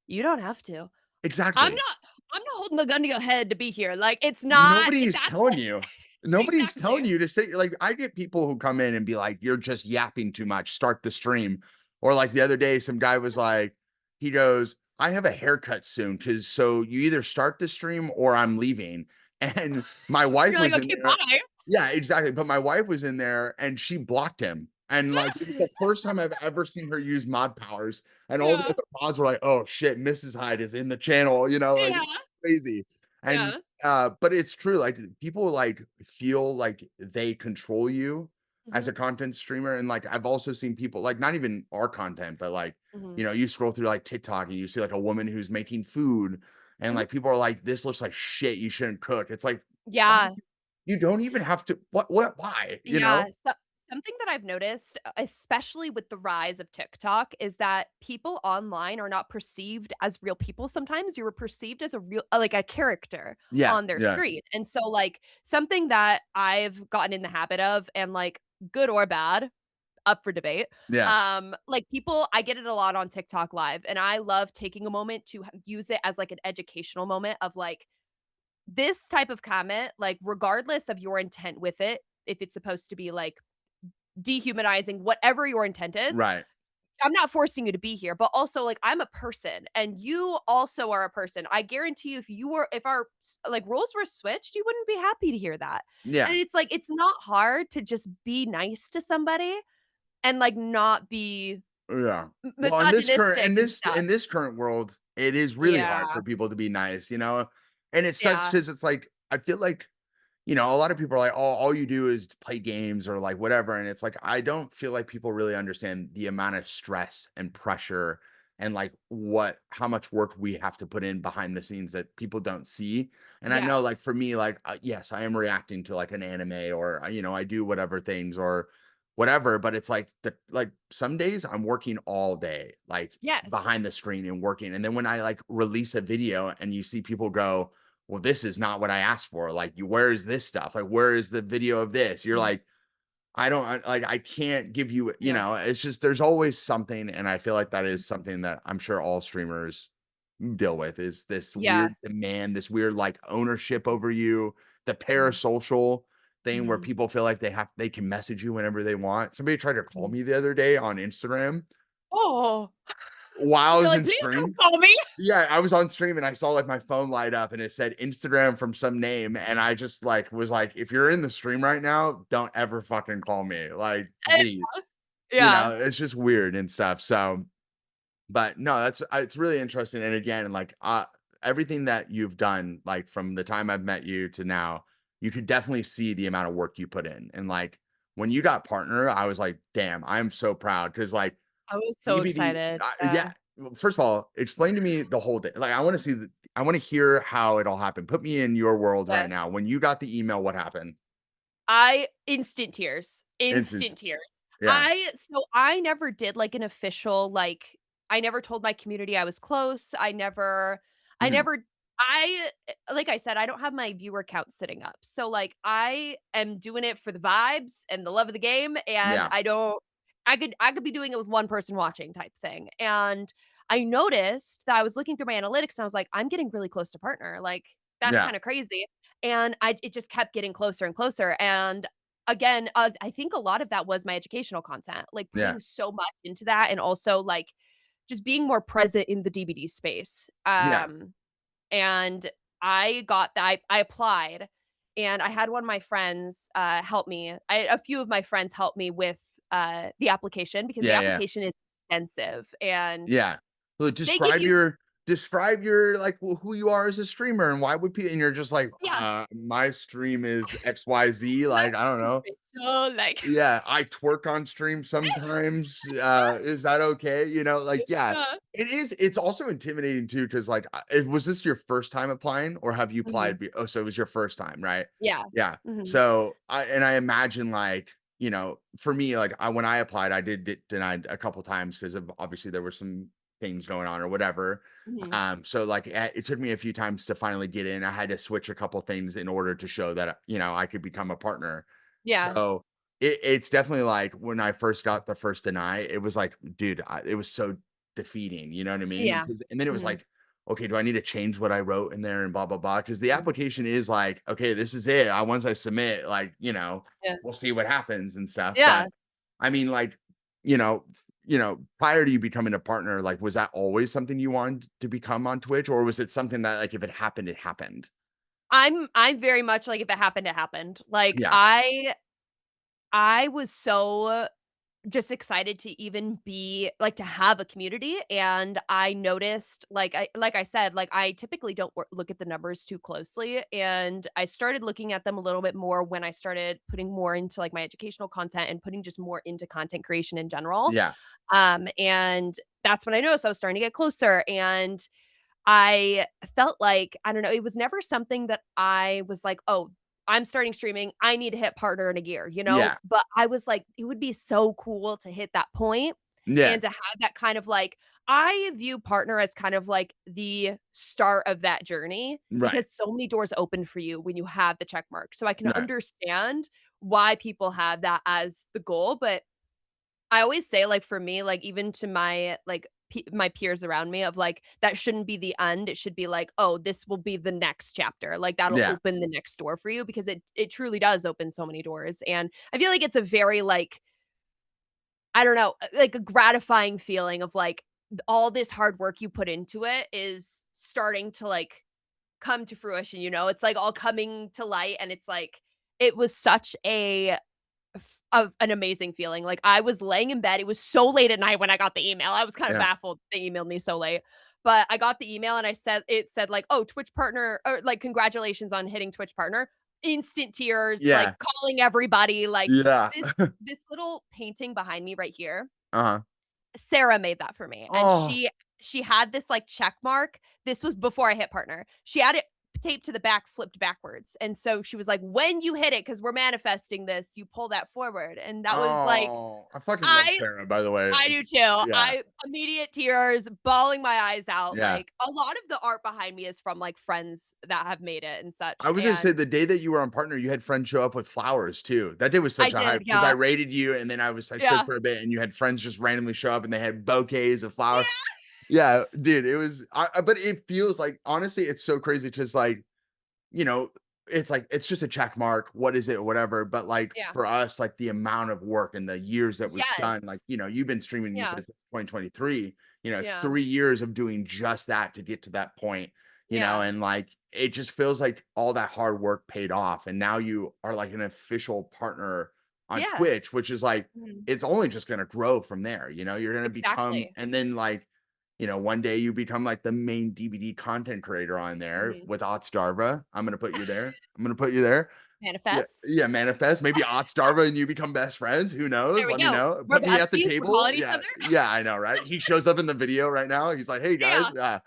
you don't have to. I'm exactly. not I'm not holding the gun to your head to be here. Like, it's not Nobody's that's telling what you. Nobody's exactly. telling you to say like I get people who come in and be like, "You're just yapping too much. Start the stream." Or like the other day, some guy was like, he goes, "I have a haircut soon, because so you either start the stream or I'm leaving." And my wife You're like, was in "Okay, there. bye." Yeah, exactly. But my wife was in there and she blocked him. And like it was the first time I've ever seen her use mod powers. And all the Yeah. other mods were like, "Oh shit, Mrs. Hyde is in the channel," you know, like Yeah. it's crazy. And Yeah. but it's true, like, people, like, feel like they control you as a Mhm. content streamer, and, like, I've also seen people, like, not even our content, but, like, Mhm. you know, you scroll through, like, TikTok and you see, like, a woman who's making food, and, Mhm. like, people are like, "This looks like shit, you shouldn't cook." It's like, why? Yeah. You don't even have to why? You know? Yeah, something that I've noticed, especially with the rise of TikTok, is that people online are not perceived as real people sometimes. You're perceived as a real like, a character Yeah, on their yeah, screen, and so, like, something that I've gotten in the habit of, and, like, good or bad, up for debate, yeah, like, people I get it a lot on TikTok Live, and I love taking a moment to use it as, like, an educational moment of, like, this type of comment, like, regardless of your intent with it, if it's supposed to be, like, dehumanizing, whatever your intent is, right. I'm not forcing you to be here, but also, like, I'm a person and you also are a person. I guarantee you if our like, roles were switched, you wouldn't be happy to hear that. Yeah, And it's like, it's not hard to just be nice to somebody and, like, not be yeah. Well, misogynistic and stuff. in this current world, it is really hard Yeah, for people to be nice, you know? And it sucks yeah. because it's like, I feel like a lot of people are like, "Oh, all you do is play games or like whatever." And it's like, I don't feel like people really understand the amount of stress and pressure and like how much work we have to put in behind the scenes that people don't see. And I know, like, Yes. for me, like, yes, I am reacting to like an anime or, I do whatever things or whatever, but it's like some days I'm working all day, like Yes. behind the screen and working. And then when I like release a video and you see people go, well, this is not what I asked for. Like, where is this stuff? Like, where is the video of this? You're Mhm. like, I can't give you, Yeah. it's just, there's always something. And I feel like that is something that I'm sure all streamers deal with is this Yeah. weird demand, this weird like ownership over you, the parasocial thing where Mhm. people feel like they can message you whenever they want. Somebody tried to call Mhm. me the other day on Instagram Oh, while I you're was like, in "Please don't stream. call me." Yeah, I was on stream and I saw like my phone light up and it said Instagram from some name. And I just like was like, if you're in the stream right now, don't ever fucking call me. Like, please. Yeah. It's just weird and stuff. So, but no, it's really interesting. And again, like everything that you've done, like from the time I've met you to now, you could definitely see the amount of work you put in. And like when you got partner, I was like, damn, I'm so proud. Cause like I was so TBD, excited. yeah. Yeah. Well, first of all, explain to me the whole day. Like, I want to hear how it all happened. Put me in your world right Okay. now. When you got the email, what happened? I instant tears, Instant. instant tears. Yeah. I never did like an official like I never told my community I was close. I Mhm. never like I said, I don't have my viewer count sitting up. So like I am doing it for the vibes and the love of the game and Yeah. I could be doing it with one person watching type thing. And I noticed that I was looking through my analytics and I was like, I'm getting really close to partner. Like that's Yeah. kind of crazy. And it just kept getting closer and closer, and again, I think a lot of that was my educational content, like, Yeah. putting so much into that and also, like, just being more present in the DVD space, Yeah. and I got that I applied, and I had one of my friends, help me. A few of my friends helped me with, the application because the Yeah. Yeah. application is extensive, and Yeah. So they give you describe your like who you are as a streamer and why would people and you're just like, yeah. my stream is XYZ. My Like, I don't know. so, like Yeah, I twerk on stream sometimes. Is that okay? Like, yeah, yeah. it's also intimidating too, because like, was this your first time applying or have you applied? Mhm. So it was your first time, right? Yeah. Yeah. Mhm. So I imagine like, for me, like when I applied, I did get denied a couple times because of obviously there were some things going on or whatever. Mhm. So like it took me a few times to finally get in. I had to switch a couple things in order to show that, I could become a partner. Yeah. So it's definitely like when I first got the first deny, it was like, dude, it was so defeating. You know what I mean? Yeah. Because and then it was Mhm. like, okay, do I need to change what I wrote in there and blah blah blah? Because the Mhm. application is like, okay, this is it. Once I submit, like, Yeah. we'll see what happens and stuff. But Yeah. I mean, like, prior to you becoming a partner, like, was that always something you wanted to become on Twitch, or was it something that like if it happened, it happened? I'm very much like if it happened, it happened. Like Yeah, I was so just excited to even be like to have a community, and I noticed like I said, like I typically don't look at the numbers too closely, and I started looking at them a little bit more when I started putting more into like my educational content and putting just more into content creation in general. yeah, And that's when I noticed I was starting to get closer, and I felt like, I don't know, it was never something that I was like, "Oh, I'm starting streaming. I need to hit partner in a year," you know? yeah, But I was like, it would be so cool to hit that point yeah. and to have that kind of like I view partner as kind of like the start of that journey Right, because so many doors open for you when you have the check mark. So I can right. understand why people have that as the goal, but I always say, like, for me, like, even to my, like, my peers around me of, like, that shouldn't be the end, it should be like, "Oh, this will be the next chapter," like, that'll Yeah, open the next door for you because it truly does open so many doors, and I feel like it's a very, like, I don't know, like, a gratifying feeling of, like, all this hard work you put into it is starting to, like, come to fruition, you know? It's, like, all coming to light, and it's, like, it was such a of an amazing feeling. Like, I was laying in bed, it was so late at night when I got the email, I was kind of yeah, baffled they emailed me so late, but I got the email and it said, like, "Oh, Twitch partner," or, like, "Congratulations on hitting Twitch partner." instant tears, like, Yeah. calling everybody, like, Yeah. this little painting behind me right here, Uh-huh. Sarah made that for me, and Oh. she had this, like, check mark. This was before I hit partner. She had it taped to the back, flipped backwards, and so she was like, "When you hit it, because 'cause we're manifesting this, you pull that forward," and that was, like, Oh. I fucking love I Sarah, by the way. I do too. Yeah. I immediate tears, bawling my eyes out, Yeah. like, a lot of the art behind me is from, like, friends that have made it and I such, was gonna say and the day that you were on partner, you had friends show up with flowers too. That day was I such a did, hype because I yeah. rated you and then I stood Yeah. for a bit and you had friends just randomly show up and they had bouquets of flowers. Yeah. Yeah, dude, it was but it feels like honestly, it's so crazy because like, you know, it's like it's just a check mark. What is it? Whatever. But like Yeah. for us, like the amount of work and the years that we've done, like, Yes. you've been streaming you Yeah. said since 2023. It's Yeah. 3 years of doing just that to get to that point, Yeah. and like it just feels like all that hard work paid off. And now you are like an official partner on Yeah. Twitch, which is like Mhm. it's only just gonna grow from there. You're gonna become Exactly. and then like one day you become like the main DVD content creator on there Mhm. with Otstarva. I'm gonna put you there. I'm gonna put you there. Yeah, Manifest. yeah, manifest. Maybe Otstarva and you become best friends. Who There knows? we Let me go. know. We're Put me at the besties, we're table. calling each Yeah, other. yeah, I know, right? He shows up in the video right now. He's like, "Hey Yeah. guys."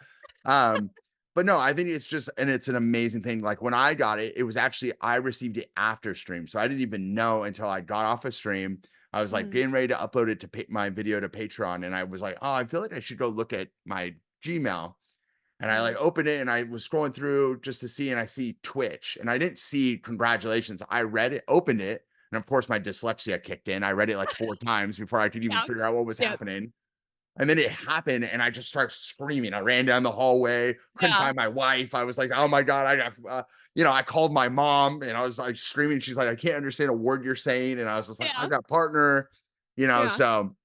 Um, but no, I think it's an amazing thing. Like when I got it, it was actually I received it after stream, so I didn't even know until I got off a stream. I was like Mhm. getting ready to upload it to my video to Patreon, and I was like, "Oh, I feel like I should go look at my Gmail." And I like Mhm. opened it and I was scrolling through just to see, and I see Twitch and I didn't see congratulations. I read it, opened it, and of course my dyslexia kicked in. I read it like 4 times before I could even Yeah. figure out what was Yep. happening. And then it happened and I just started screaming. I ran down the hallway, couldn't Yeah. find my wife. I was like, oh my God, I got, I called my mom and I was like screaming. She's like, I can't understand a word you're saying. And I was just like, I Yeah. got partner, Yeah. so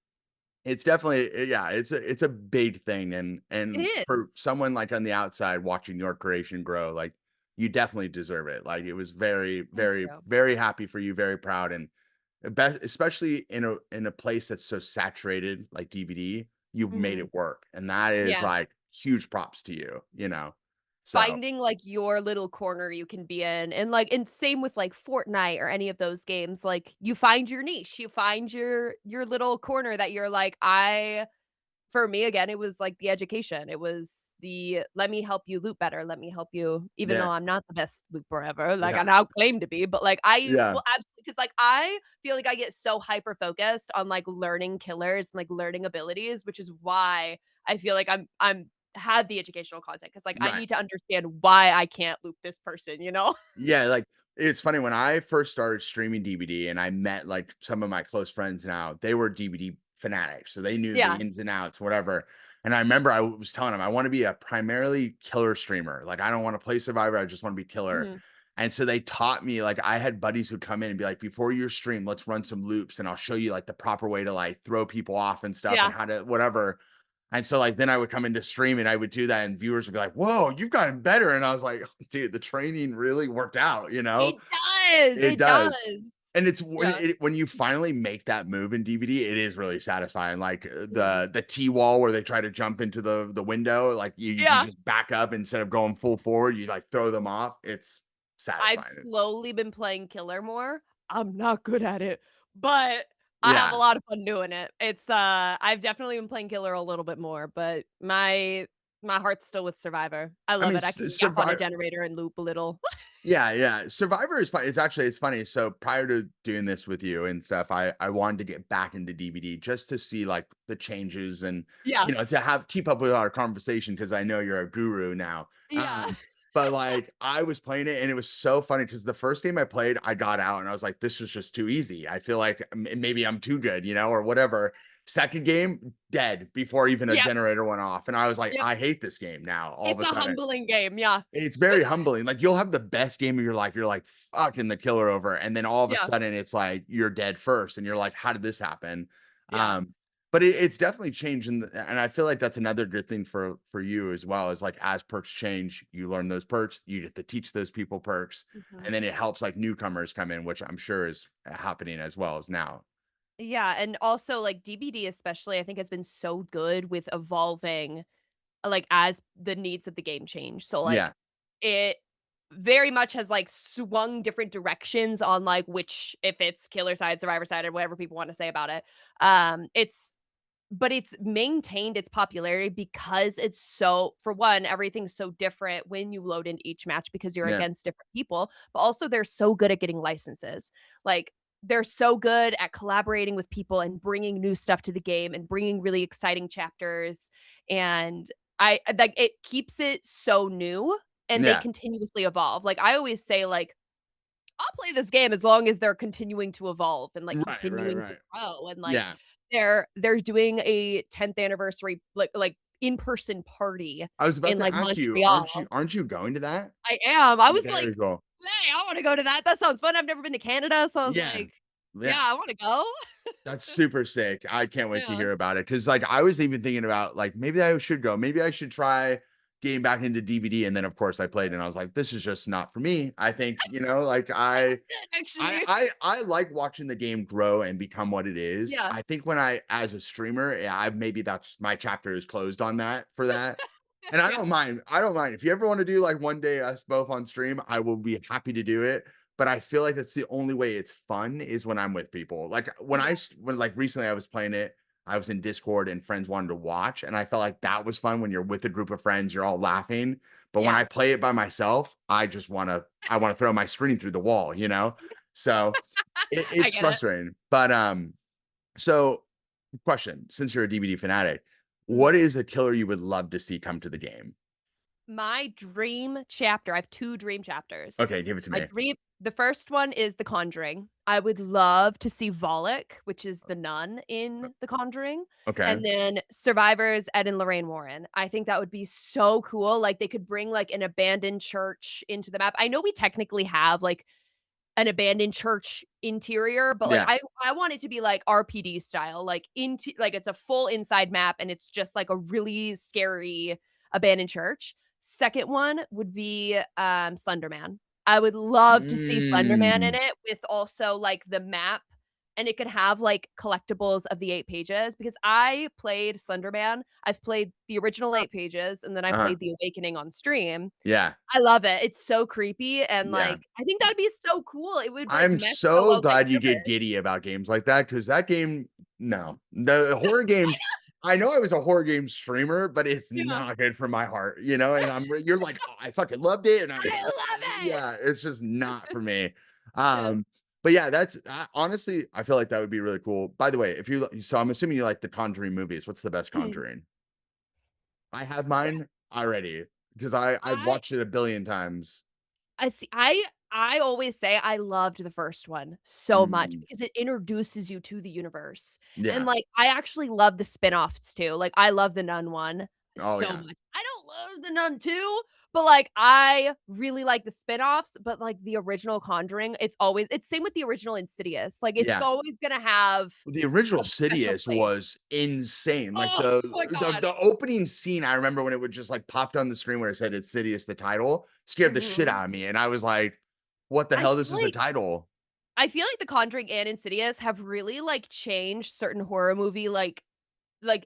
it's definitely yeah, it's a big thing, It and for is. someone, like, on the outside watching your creation grow, like, you definitely deserve it, like, it was very, Thank very, you. very happy for you, very proud, and especially in a place that's so saturated like DVD, you've made Mhm. it work, and that is, Yeah. like, huge props to you, So, Finding, like, your little corner you can be in, and, like and same with, like, Fortnite or any of those games, like, you find your niche, you find your little corner that you're like, I for me, again, it was, like, the education, it was the, "Let me help you loot better, let me help you," even though yeah, I'm not the best looper ever, like, I yeah, now claim to be, but, like, I yeah, will absolutely because like, I feel like I get so hyper focused on, like, learning killers and, like, learning abilities, which is why I feel like I'm have the educational content because like, I right. need to understand why I can't loop this person, you know? Yeah, like, it's funny when I first started streaming DVD and I met, like, some of my close friends now, they were DVD fanatics, so they knew the Yeah. ins and outs, whatever, and I remember I was telling them, "I wanna be a primarily killer streamer, like, I don't wanna play Survivor, I just wanna be killer," Mhm. and so they taught me, like, I had buddies who'd come in and be like, "Before your stream, let's run some loops, and I'll show you, like, the proper way to, like, throw people off and stuff and Yeah. how to whatever," and so, like, then I would come into stream and I would do that and viewers would be like, "Whoa, you've gotten better." And I was like, "Dude, the training really worked out," you know? It does, It it does. does. And it's Yeah. when you finally make that move in DVD, it is really satisfying. Like, Mhm. the T-wall where they try to jump into the window, like, you Yeah. just back up instead of going full forward, you, like, throw them off. It's I've satisfying. slowly been playing killer more. I'm not good at it, but I have a Yeah. lot of fun doing it. It's, I've definitely been playing killer a little bit more, but my heart's still with survivor. I I love mean, it. I can yap on a Survivor. generator and loop a little. Yeah, yeah. Survivor is fun. It's funny. So prior to doing this with you and stuff, I wanted to get back into DVD just to see like the changes and Yeah. to have keep up with our conversation because I know you're a guru now. Yeah. But like I was playing it and it was so funny because the first game I played, I got out and I was like, this is just too easy. I feel like maybe I'm too good, or whatever. Second game, dead before even a Yep. generator went off. And I was like, Yep. I hate this game now all of It's a a sudden. humbling game. Yeah. It's very humbling. Like, you'll have the best game of your life. You're like, "Fucking the killer over," and then all of a Yeah. sudden, it's like you're dead first, and you're like, "How did this happen?" Yeah. But it's definitely changed, and I feel like that's another good thing for you as well, is, like, as perks change, you learn those perks, you get to teach those people perks, Mhm. and then it helps, like, newcomers come in, which I'm sure is happening as well as now. Yeah, and also, like, DBD especially, I think has been so good with evolving, like, as the needs of the game change. So, like, Yeah. it very much has, like, swung different directions on, like, which if it's killer side, survivor side, or whatever people wanna say about it. It's but it's maintained its popularity because it's so for one, everything's so different when you load into each match because you're Yeah. against different people, but also they're so good at getting licenses. Like, they're so good at collaborating with people and bringing new stuff to the game and bringing really exciting chapters, and like, it keeps it so new, and they Yeah. continuously evolve. Like, I always say, like, I'll play this game as long as they're continuing to evolve and, like, Right, right, continuing to right. grow, and, like, Yeah. they're doing a 10th anniversary, like, in-person party I was about in, to like, ask you, Montreal. aren't you going to that? I am. I was like, Very cool. "Hey, I wanna go to that. That sounds fun." I've never been to Canada, so I was Yeah. like, "Yeah, Yeah. I wanna go." That's super sick. I can't wait to Yeah. hear about it. Cause like I was even thinking about like maybe I should go. Maybe I should try getting back into DVD. And then of course I played and I was like, this is just not for me. I think, like I I loved it, I actually. I I like watching the game grow and become what it is. Yeah. I think when I as a streamer, yeah, maybe that's my chapter is closed on that for that. And I Yeah. don't mind. I don't mind. If you ever want to do like one day us both on stream, I will be happy to do it. But I feel like that's the only way it's fun is when I'm with people. Like Yeah. when like recently I was playing it, I was in Discord and friends wanted to watch, and I felt like that was fun when you're with a group of friends, you're all laughing. But when Yeah. I play it by myself, I want to throw my screen through the wall, you know? So I it's get it. frustrating. But so question, since you're a DVD fanatic, what Mhm. is a killer you would love to see come to the game? My dream chapter I have 2 dream chapters. Okay, give it to My me. dream the first one is The Conjuring. I would love to see Volek, which is the nun in The Conjuring, Okay. and then survivors Ed and Lorraine Warren. I think that would be so cool, like, they could bring, like, an abandoned church into the map. I know we technically have, like, an abandoned church interior, but, like, Yeah. I want it to be, like, RPD style, like, into like, it's a full inside map, and it's just, like, a really scary abandoned church. Second one would be, Slender Man. I would love to see Slender Man in Mm. it with also, like, the map, and it could have, like, collectibles of the 8 pages because I played Slender Man. I've played the original 8 pages, and then I Uh-huh. played The Awakening on stream. Yeah. I love it. It's so creepy and, Yeah. like, I think that'd be so cool. It would, like, I'm mess so so well with my glad you get pivot. giddy about games like that because that game, no. The horror games, I know I was a horror game streamer, but it's Yeah. not good for my heart, and you're like, "Oh, I fucking loved it," and I love it. yeah, it's just not for me. Yeah. But yeah, that's honestly, I feel like that would be really cool. By the way, if so I'm assuming you like the Conjuring movies. What's the best Mhm. Conjuring? I have mine already because I've I watched it a billion times. I see I always say I loved the first one so much Mm, because it introduces you to the universe, and, yeah. like, I actually love the spinoffs too, like, I love the Nun one Oh so yeah. much. I don't love the Nun 2, but, like, I really like the spinoffs, but, like, the original Conjuring, it's same with the original Insidious, like, it's Yeah. always gonna have The original a special Sidious place. was insane. Like Oh my god. the opening scene, I remember when it would just like popped on the screen where it said it's Sidious, the title, scared the shit Mhm. out of me. And I was like, what the I hell? feel This is a like title. I feel like The Conjuring and Insidious have really, like, changed certain horror movie, like,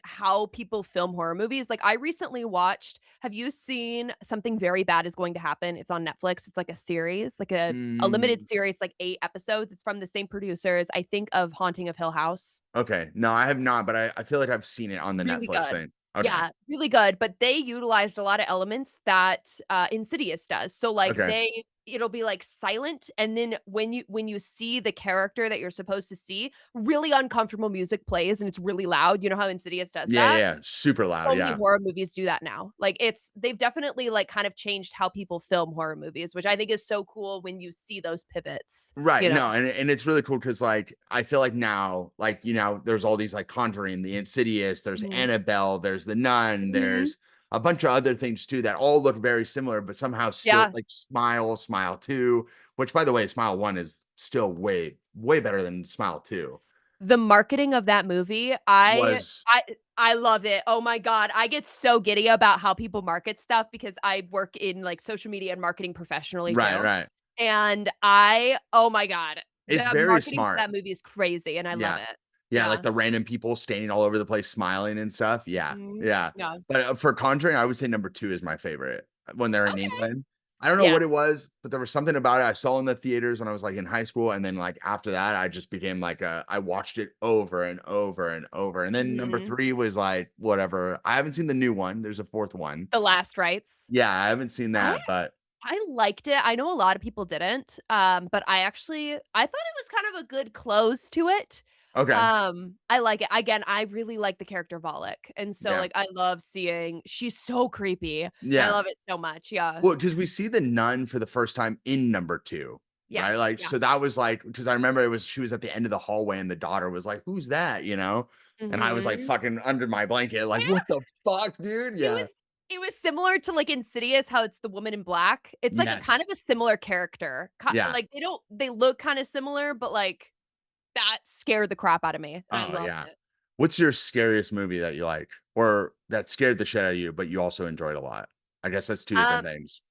how people film horror movies. Like, I recently watched have you seen Something Very Bad Is Going to Happen? It's on Netflix. It's like a series, like a limited Mm, series, like 8 episodes. It's from the same producers, I think, of Haunting of Hill House. okay. No, I have not, but I feel like I've seen it on the Really Netflix good. thing. Okay. Yeah, really good, but they utilized a lot of elements that, Insidious does. So, like, Okay. it'll be, like, silent, and then when you see the character that you're supposed to see, really uncomfortable music plays, and it's really loud. You know how Insidious does Yeah, yeah, that? yeah. Super loud. So many Yeah. horror movies do that now. Like, they've definitely, like, kind of changed how people film horror movies, which I think is so cool when you see those pivots, Right. you know? No, and it's really cool because like I feel like now, like, there's all these like Conjuring, the Insidious, there's Mhm. Annabelle, there's the Nun, Mhm. there's a bunch of other things too that all look very similar, but somehow still Yeah. like Smile, Smile 2, which by the way, Smile 1 is still way, way better than Smile 2. The marketing of that movie, I Was I I love it. Oh my god, I get so giddy about how people market stuff because I work in, like, social media and marketing professionally right, too, right. and oh my god, It's the very marketing for smart. that movie is crazy, and I love Yeah. it. Yeah, like Yeah. the random people standing all over the place smiling and stuff. Yeah, Mhm. yeah. Yeah. But, for Conjuring, I would say number 2 is my favorite, when they're in Okay. England. I don't know Yeah. what it was, but there was something about it I saw in the theaters when I was, like, in high school, and then, like, after that, I just became, like, I watched it over and over and over, and then number Mhm. 3 was, like, whatever. I haven't seen the new one, there's a 4th one. The Last Rites. Yeah, I haven't seen I that, but I liked it. I know a lot of people didn't, but I thought it was kind of a good close to it. okay. I like it. Again, I really like the character Volek, and so, Yeah. like, I love seeing she's so creepy, and I Yeah. love it so much, yeah. Well, because we see the nun for the first time in number 2, right? Yes, Like, yeah. so that was like, because I remember she was at the end of the hallway and the daughter was like, "Who's that?" You know? And I was like Mhm. fucking under my blanket, like, "What the fuck, dude?" It Yeah. was it was similar to, like, Insidious, how it's the woman in black. It's, like, a kind Yes. of a similar character. Ki Yeah. like, they look kinda similar, but, like, that scared the crap out of me, and I Oh, loved yeah. it. What's your scariest movie that you like or that scared the shit out of you, but you also enjoyed a lot? I guess that's 2 different Um things.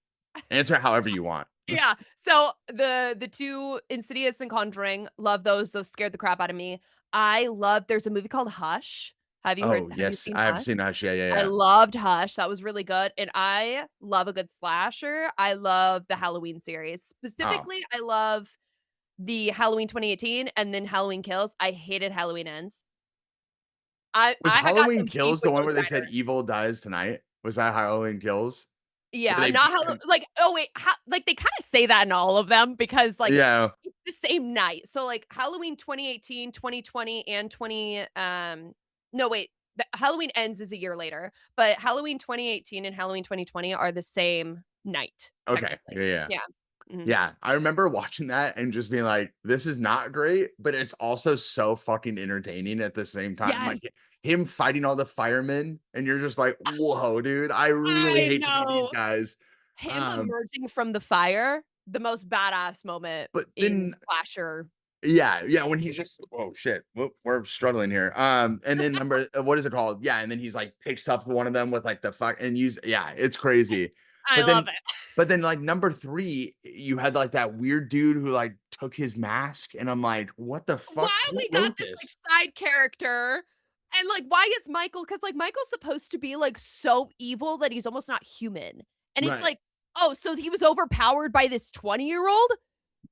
Answer however you want. Yeah. So the 2 Insidious and Conjuring, love those. Those scared the crap out of me. I love there's a movie called Hush. Oh, Have you yes. seen I have Hush? seen Hush. Yeah, yeah, I yeah. loved Hush. That was really good. And I love a good slasher. I love the Halloween series. Oh. Specifically, I love the Halloween 2018 and then Halloween Kills. I hated Halloween Ends. Was I had got Halloween some beef Kills the with one those where they said writers. evil dies tonight? Was that Halloween Kills? Where Yeah, they not beat Hallow him like, oh, wait, ho like, they kinda say that in all of them because, like, Yeah. it's the same night. So, like, Halloween 2018, 2020, and 20, no, wait, the Halloween Ends is a year later, but Halloween 2018 and Halloween 2020 are the same night, Okay. technically. Yeah, yeah. Yeah. Mhm. Yeah, I remember watching that and just being like, "This is not great," but it's also so fucking entertaining at the same time. Like, Yes, him fighting all the firemen, and you're just like, "Whoa, dude, I really I hate to be these know. guys." Him Um, emerging from the fire, the most badass moment but in then slasher. yeah, yeah, when he's just oh shit, we're struggling here. And then number what is it called? Yeah, and then he's like picks up one of them with like the fuck and use yeah, it's crazy. I But love then it. like number 3, you had like that weird dude who like took his mask, and I'm like, what the fuck? Why Who we got wrote this, like, this? side character, and, like, why is Michael? Because like, Michael's supposed to be, like, so evil that he's almost not human, and it's Right. like, "Oh, so he was overpowered by this 20-year-old?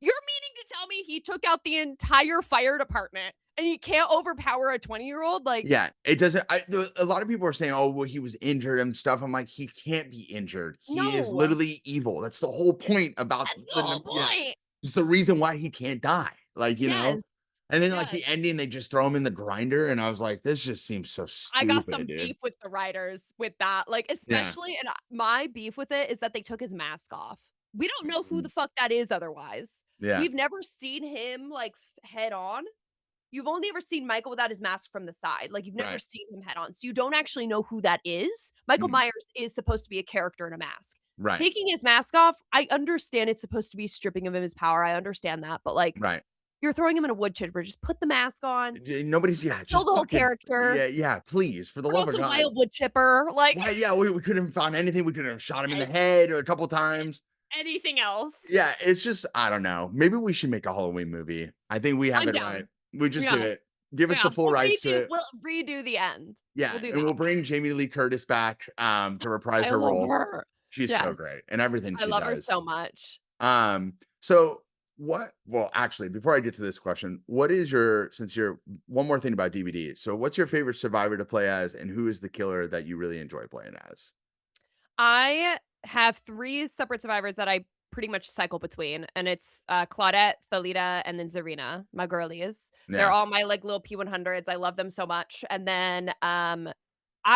You're meaning to tell me he took out the entire fire department, and he can't overpower a 20-year-old? Like, Yeah, it doesn't a lot of people are saying, "Oh, well, he was injured and stuff." I'm like, "He can't be injured. He is no, literally evil. That's the whole point about that's the the whole yeah. point." It's the reason why he can't die." Like, you know? Yes, And then, like, yes. the ending, they just throw him in the grinder, and I was like, "This just seems so I got stupid, some dude." beef with the writers with that, like, Yeah. especially and my beef with it is that they took his mask off. We don't know who the Mhm. fuck that is otherwise. Yeah. We've never seen him, like, head on. You've only ever seen Michael without his mask from the side, like, you've never Right. seen him head on, so you don't actually know who that is. Michael Mhm. Myers is supposed to be a character in a mask. Right. Taking his mask off, I understand it's supposed to be stripping of him his power, I understand that, but, like, Right. you're throwing him in a wood chipper, just put the mask on, Nobody's yeah, kill just the whole fucking character. yeah, yeah, please, for the What love else of a God. wild wood chipper, like Why yeah, we couldn't have found anything. We could have shot him in the head a couple times. anything else. Yeah, it's just I don't know. Maybe we should make a Halloween movie. I think we have I'm it right. down. We just Yeah, do it. Give us yeah. the full rights to it. We'll redo the end. Yeah, We'll do and we'll that. bring Jamie Lee Curtis back to reprise I her love role. her. She's so Yes, great and everything I she love her does. so much. So what well, actually, before I get to this question, what is your since you're one more thing about DVD. So what's your favorite survivor to play as and who is the killer that you really enjoy playing as? I have 3 separate survivors that I pretty much cycle between, and it's, Claudette, Thalita, and then Zarina, my girlies. They're Yeah, all my, like, little P100s, I love them so much, and then,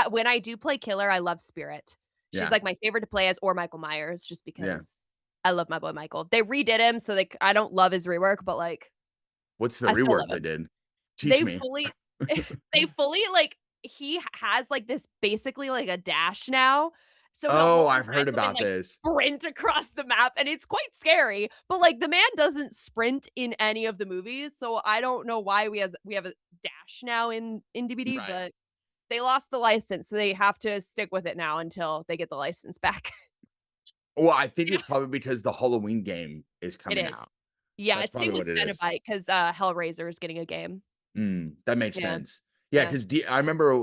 when I do play killer, I love Spirit. She's, yeah, like, my favorite to play as, or Michael Myers, just yeah. because I love my boy Michael. They redid him, so, like, I don't love his rework, but, like, What's the I still rework love they him. did? Teach They me. fully they fully, like has, like, this basically, like, a dash now, so he'll Oh, hold his I've heard rifle and, about like, this. sprint across the map, and it's quite scary, but, like, the man doesn't sprint in any of the movies, so I don't know why we have a dash now in DBD, Right. but they lost the license, so they have to stick with it now until they get the license back. Well, I think Yeah, it's probably because the Halloween game is it coming is. out. Yeah, That's it's same probably with what it is. Cenobite 'cause, Hellraiser is getting a game. That makes Yeah, sense. Yeah, yeah. because I remember,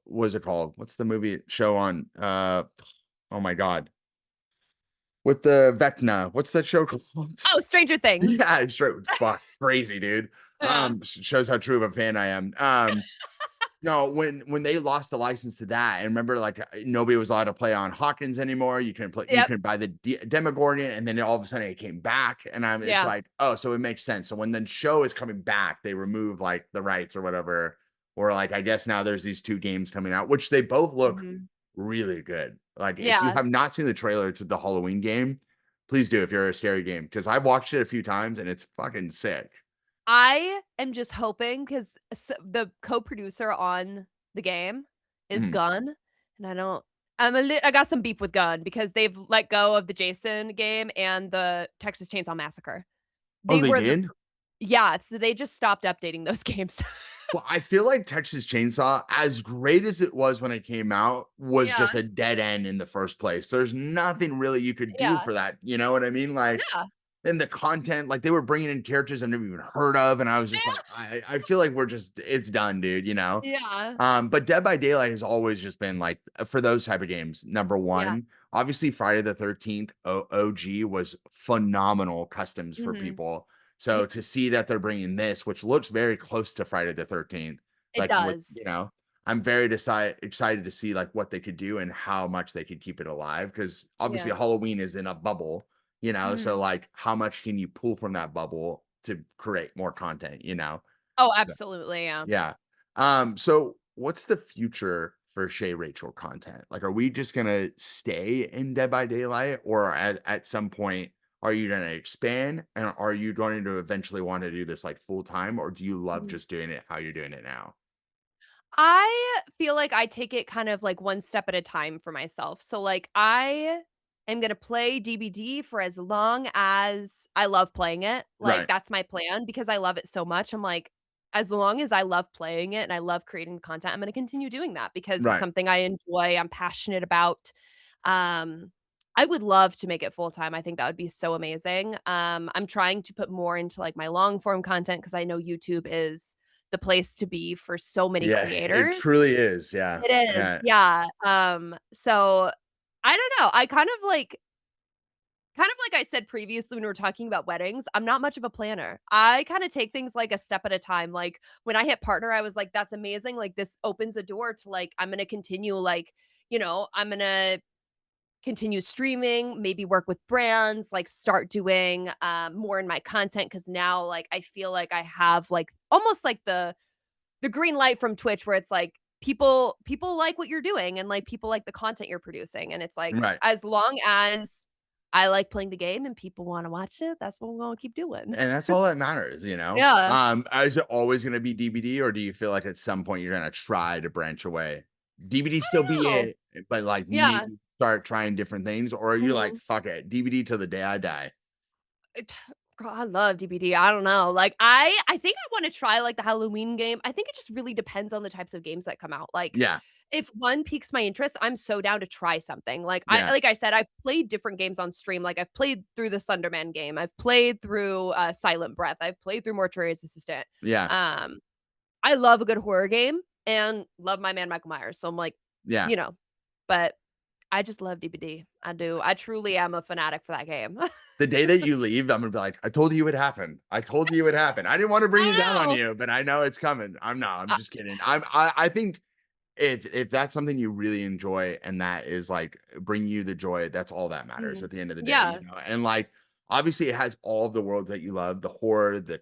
what is it called? What's the movie show on, oh my god. with the Vecna. What's that show called? Oh, Stranger Things. Yeah, sure. Fuck, crazy, dude. Yeah. Shows how true of a fan I am. No, when they lost the license to that, and remember, like nobody was allowed to play on Hawkins anymore. You couldn't play. You Yep. couldn't buy the Demogorgon, and then all of a sudden it came back, and it's Yeah. like, oh, so it makes sense. So when the show is coming back, they remove like the rights or whatever, or like I guess now there's these two games coming out, which they both look Mhm. really good. Like if you Yeah. have not seen the trailer to the Halloween game, please do if you're a scary game because I've watched it a few times and it's fucking sick. I am just hoping because the co-producer on the game is Mhm. Gunn, and I got some beef with Gunn because they've let go of the Jason game and the Texas Chainsaw Massacre. Oh, They they were the did. Yeah, so they just stopped updating those games. Well, I feel like Texas Chainsaw, as great as it was when it came out, was Yeah, just a dead end in the first place. There's nothing really you could do yeah, for that. You know what I mean? Like, yeah, and the content, like they were bringing in characters I've never even heard of, and I was just like, yeah, I feel like it's done, dude. yeah, But Dead by Daylight has always just been like for those type of games, number yeah, one. Obviously, Friday the 13th OG was phenomenal customs for mhm, people. yeah, So to see that they're bringing this, which looks very close to Friday the 13th, it like with, does. I'm very excited to see like what they could do and how much they could keep it alive. Cause obviously Yeah, Halloween is in a bubble, so mhm. like how much can you pull from that bubble to create more content? Oh, So, absolutely, yeah. yeah. So what's the future for ShayRachel content? Like, are we just gonna stay in Dead by Daylight, or at some point are you gonna expand, and are you going to eventually want to do this like full time, or do you love Mhm. just doing it how you're doing it now? I feel like I take it kind of like one step at a time for myself. So like I am going to play DBD for as long as I love playing it. Like Right. that's my plan because I love it so much. I'm like as long as I love playing it and I love creating content, I'm going to continue doing that because it's Right. something I enjoy, I'm passionate about. Um I would love to make it full time. I think that would be so amazing. I'm trying to put more into like my long form content because I know YouTube is the place to be for so many Yeah, it creators. truly is. Yeah. It is, Yeah. yeah, so I don't know, I kind of like I said previously when we were talking about weddings, I'm not much of a planner. I kinda take things, like, a step at a time, like, when I hit partner, I was like, "That's amazing, like, this opens a door to, like, I'm gonna continue, like, I'm gonna continue streaming, maybe work with brands, like, start doing, more in my content because now, like, I feel like I have, like, almost like the green light from Twitch where it's like people like what you're doing and like people like the content you're producing and it's like Right. as long as I like playing the game and people want to watch it, that's what we're going to keep doing. And that's all that matters. Yeah. Is it always gonna be DVD, or do you feel like at some point you're gonna try to branch away? DVD still be Oh, it, but like yeah. maybe start trying different things, or are you like, Mhm. fuck it, DVD till the day I die? It Girl, I love DBD. I don't know. Like I think I want to try like the Halloween game. I think it just really depends on the types of games that come out. Like Yeah, if one piques my interest, I'm so down to try something. yeah, Like I said, I've played different games on stream. Like I've played through the Sunderman game. I've played through Silent Breath. I've played through Mortuary's Assistant. yeah, Um I love a good horror game and love my man Michael Myers. So I'm like, yeah. you know, but I just love DBD. I do. I truly am a fanatic for that game. The day that you leave, I'm gonna be like, "I told you it would happen. I told you it would happen. I didn't wanna bring it down on I know. you, but I know it's coming." I'm Uh, just kidding. I think if that's something you really enjoy and that is like bringing you the joy, that's all that matters mhm. at the end of the day, Yeah. and like obviously it has all of the worlds that you love, the horror, the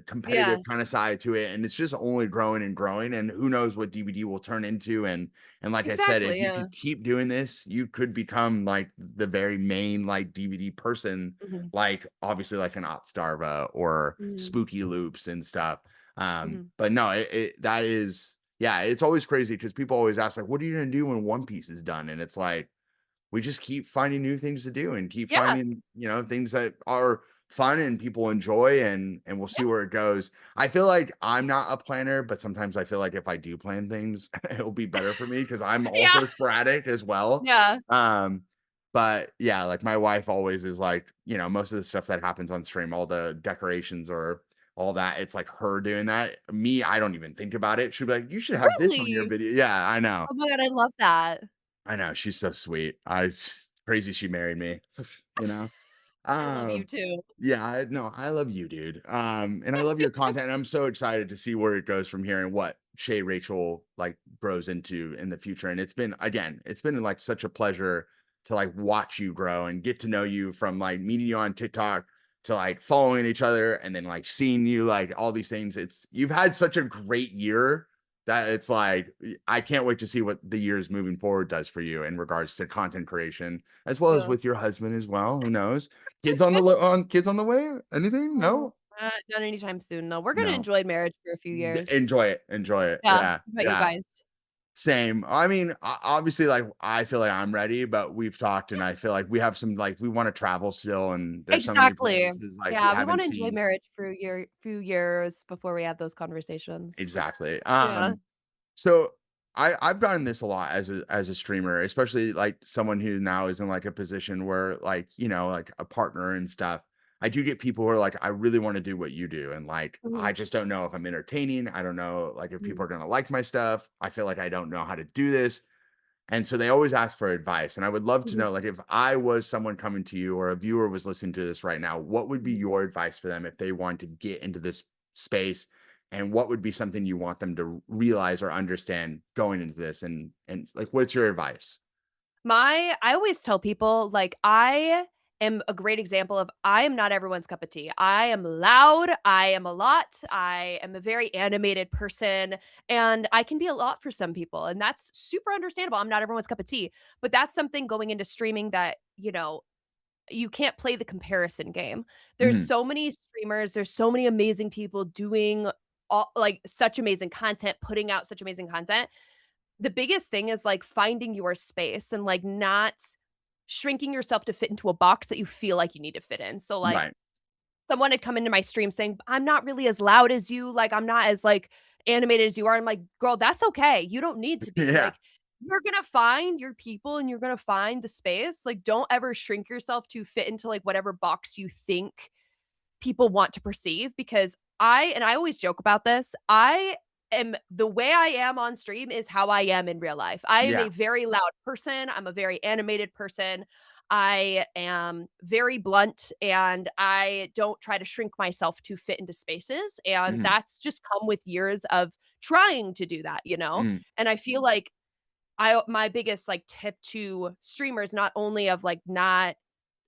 competitive Yeah. kind of side to it, and it's just only growing and growing, and who knows what DVD will turn into. And like I said, if Exactly. you Yeah. could keep doing this, you could become like the very main like DVD person, Mhm. like obviously like an Otstarva or Mhm. Spooky Loops and stuff. Mhm. But no, that is, yeah, it's always crazy because people always ask, like, what are you gonna do when One Piece is done? And it's like, we just keep finding new things to do and keep Yeah. finding, things that are fun and people enjoy, and we'll see Yeah. where it goes. I feel like I'm not a planner, but sometimes I feel like if I do plan things, it'll be better for me because I'm Yeah. also sporadic as well. Yeah. Um, but yeah, like my wife always is like, most of the stuff that happens on stream, all the decorations or all that, it's like her doing that. Me, I don't even think about it. She'll be like, you should have this on your Really? video. Yeah, I know. Oh my god, I love that. I know. She's so sweet. crazy she married me, you know? I love you Um, too. yeah, no, I love you, dude. And I love your content. And I'm so excited to see where it goes from here and what ShayRachel like grows into in the future. And it's been like such a pleasure to like watch you grow and get to know you from like meeting you on TikTok to like following each other and then like seeing you like all these things. You've had such a great year that it's like I can't wait to see what the years moving forward does for you in regards to content creation, as well as Yeah. with your husband as well. Who knows? Kids on the way? Anything? Oh, No? not anytime soon. No, we're gonna No. enjoy marriage for a few years. Enjoy it. Enjoy it. Yeah. What Yeah. about you Yeah. guys? Same. I mean, obviously, like I feel like I'm ready, but we've talked, and I feel like we have some like we want to travel still, and there's so many Exactly. places like we Yeah, we haven't want to enjoy seen. marriage for few years before we have those conversations. Exactly. Yeah. So I've gotten this a lot as a streamer, especially like someone who now is in like a position where like, like a partner and stuff. I do get people who are like, I really want to do what you do. And like, I Mhm, just don't know if I'm entertaining. I don't know like if mhm, people are gonna like my stuff. I feel like I don't know how to do this. And so they always ask for advice. And I would love to mhm, know, like, if I was someone coming to you or a viewer was listening to this right now, what would be mhm. your advice for them if they want to get into this space? And what would be something you want them to realize or understand going into this? And like, what's your advice? I always tell people, like, I am a great example of I am not everyone's cup of tea. I am loud, I am a lot, I am a very animated person, and I can be a lot for some people, and that's super understandable. I'm not everyone's cup of tea, but that's something going into streaming that, you can't play the comparison game. There's Mhm. so many streamers, there's so many amazing people doing all like, such amazing content, putting out such amazing content. The biggest thing is, like, finding your space and, like, not shrinking yourself to fit into a box that you feel like you need to fit in. So, like, Right. someone had come into my stream saying, "I'm not really as loud as you, like, I'm not as, like, animated as you are." I'm like, "Girl, that's okay. You don't need to be." Yeah. Like, you're gonna find your people and you're gonna find the space. Like, don't ever shrink yourself to fit into, like, whatever box you think people want to perceive because I always joke about this. I am the way I am on stream is how I am in real life. I am Yeah. a very loud person. I'm a very animated person. I am very blunt and I don't try to shrink myself to fit into spaces. And Mhm. that's just come with years of trying to do that, you know? Mhm. And I feel like I my biggest, like, tip to streamers, not only of, like, not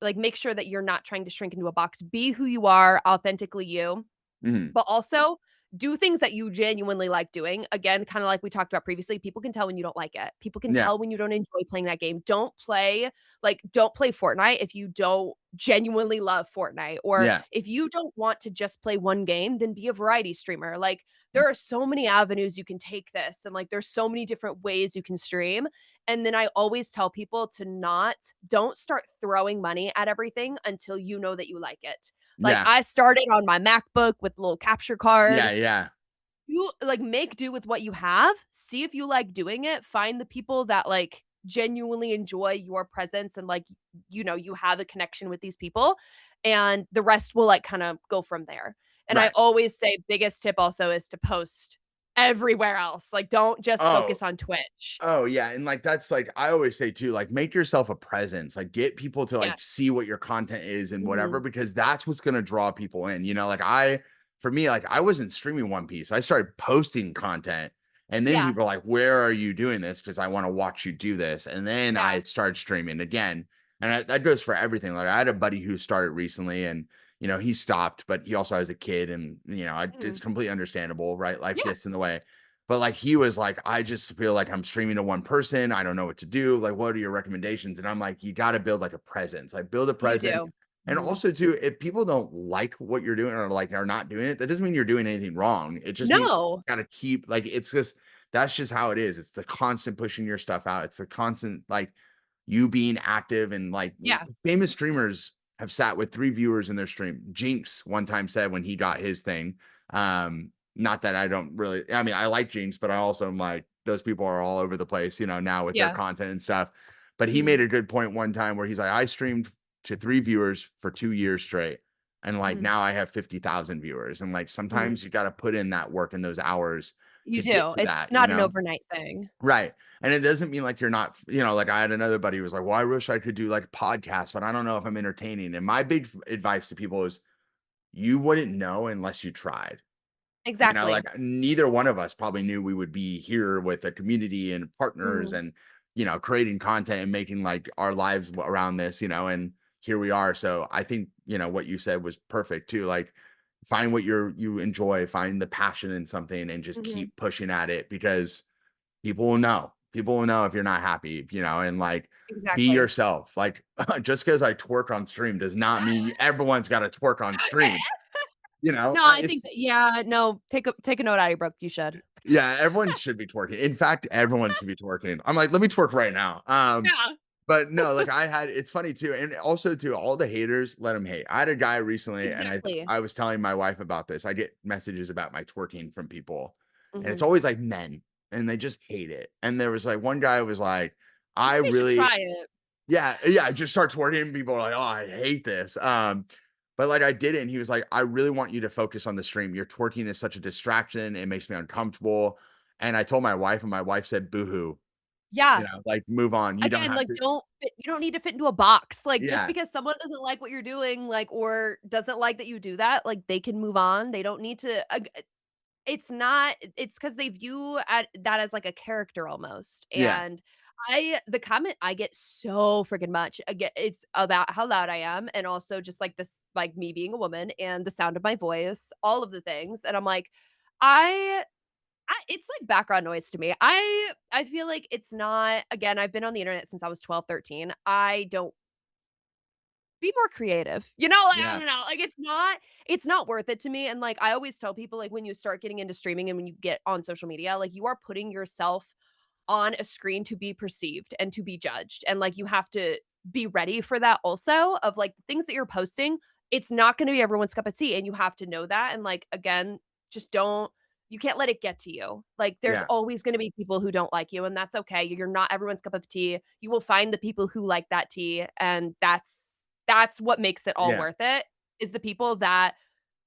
like, make sure that you're not trying to shrink into a box, be who you are, authentically you, Mhm. but also do things that you genuinely like doing. Again, kinda like we talked about previously, people can tell when you don't like it. People can Yeah. tell when you don't enjoy playing that game. Don't play Fortnite if you don't genuinely love Fortnite, or Yeah. if you don't want to just play one game, then be a variety streamer. Like, there are so many avenues you can take this, and, like, there's so many different ways you can stream, and then I always tell people to don't start throwing money at everything until you know that you like it. Like, Yeah. I started on my MacBook with a little capture card. Yeah. Yeah. You like, make do with what you have, see if you like doing it, find the people that, like, genuinely enjoy your presence and, like, you have a connection with these people, and the rest will, like, kinda go from there. And I Right. always say biggest tip also is to post everywhere else, like, don't just Oh, focus on Twitch. Oh, yeah, and, like, that's, like I always say too, like, make yourself a presence, like, get people to, like, Yes. see what your content is and whatever, Mhm. because that's what's gonna draw people in, like, for me, like, I wasn't streaming One Piece, I started posting content, and then Yeah, people are like, "Where are you doing this? Because I wanna watch you do this," and then yeah. I started streaming again, and that goes for everything, like, I had a buddy who started recently, and, he stopped, but he also has a kid, and, Mhm. it's completely understandable, right? Life Yeah, gets in the way. But, like, he was like, "I just feel like I'm streaming to one person. I don't know what to do. Like, what are your recommendations?" And I'm like, "You gotta build, like, a presence. Like, build a you presence." do. And Mhm. also too, if people don't like what you're doing or, like, are not doing it, that doesn't mean you're doing anything wrong. It just means you No. gotta keep like, it's just that's just how it is. It's the constant pushing your stuff out. It's the constant, like, you being active and, like, Yeah. famous streamers have sat with 3 viewers in their stream. Jinx one time said when he got his thing, not that I don't really I mean, I like Jinx, but I also am like, those people are all over the place, now with their Yeah. content and stuff. But he Mhm. made a good point one time where he's like, I streamed to 3 viewers for 2 years straight. And like Mhm. now I have 50,000 viewers. And like Mhm. sometimes you got to put in that work in those hours You to get do. to It's that, you not an know? overnight thing. Right. And it doesn't mean like you're not, like I had another buddy who was like, well, I wish I could do like podcasts, but I don't know if I'm entertaining. And my big advice to people is you wouldn't know unless you tried. Exactly. Like neither one of us probably knew we would be here with a community and partners Mhm. and, creating content and making like our lives around this, and here we are. So I think, what you said was perfect too. Like find what you enjoy, find the passion in something and just Mhm. keep pushing at it because people will know. People will know if you're not happy, and like be Exactly. yourself. Like just because I twerk on stream does not mean everyone's got to twerk on stream. No, I think It's that yeah, no, take a note out of your book, you should. Yeah, everyone should be twerking. In fact, everyone should be twerking. I'm like, let me twerk right now. Yeah. But no, like it's funny too, and also too, all the haters, let them hate. I had a guy recently, and I Exactly. I was telling my wife about this. I get messages about my twerking from people, and it's Mhm. always like men, and they just hate it. And there was like one guy who was like, I I think they should really try it. yeah, just starts twerking. People are like, "Oh, I hate this." But like I did it, and he was like, "I really want you to focus on the stream. Your twerking is such a distraction. It makes me uncomfortable." And I told my wife, and my wife said, "Boohoo." Yeah. Like move on. You don't Again, have like, to. you don't need to fit into a box. Like, just Yeah, because someone doesn't like what you're doing, like, or doesn't like that you do that, like, they can move on. They don't need to it's not it's because they view at that as, like, a character almost, yeah, and the comment I get so freaking much, again, it's about how loud I am, and also just, like, this like, me being a woman and the sound of my voice, all of the things, and I'm like, I it's like background noise to me. I feel like it's not again, I've been on the internet since I was 12, 13. I don't be more creative. Like, I yeah, don't know, like, it's not worth it to me, and, like, I always tell people, like, when you start getting into streaming and when you get on social media, like, you are putting yourself on a screen to be perceived and to be judged, and, like, you have to be ready for that also of, like, things that you're posting, it's not gonna be everyone's cup of tea, and you have to know that, and, like, again, just don't you can't let it get to you. Like, there's yeah, always gonna be people who don't like you, and that's okay. You're not everyone's cup of tea. You will find the people who like that tea, and that's what makes it all yeah. worth it, is the people that